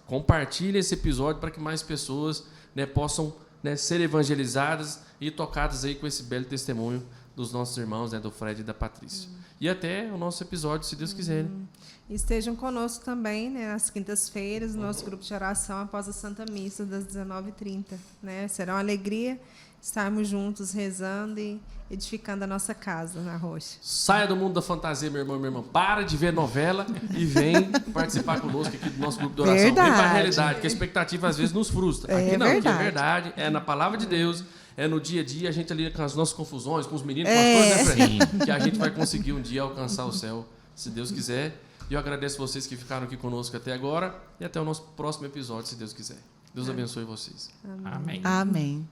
compartilhe esse episódio para que mais pessoas, né, possam, né, ser evangelizadas e tocadas aí com esse belo testemunho dos nossos irmãos, né, do Fred e da Patrícia. E até o nosso episódio, se Deus quiser. Né? Estejam conosco também, né, às quintas-feiras, no nosso grupo de oração após a Santa Missa, das 19h30. Né? Será uma alegria estarmos juntos rezando e edificando a nossa casa na Rocha. Saia do mundo da fantasia, meu irmão e minha irmã. Para de ver novela e vem participar conosco aqui do nosso grupo de oração. Verdade. Vem para a realidade, que a expectativa às vezes nos frustra. Aqui não, aqui é verdade, é na palavra de Deus, é no dia a dia, a gente ali com as nossas confusões, com os meninos, com as coisas, né, Fred? Que a gente vai conseguir um dia alcançar o céu, se Deus quiser. E eu agradeço vocês que ficaram aqui conosco até agora e até o nosso próximo episódio, se Deus quiser. Deus abençoe vocês. Amém. Amém.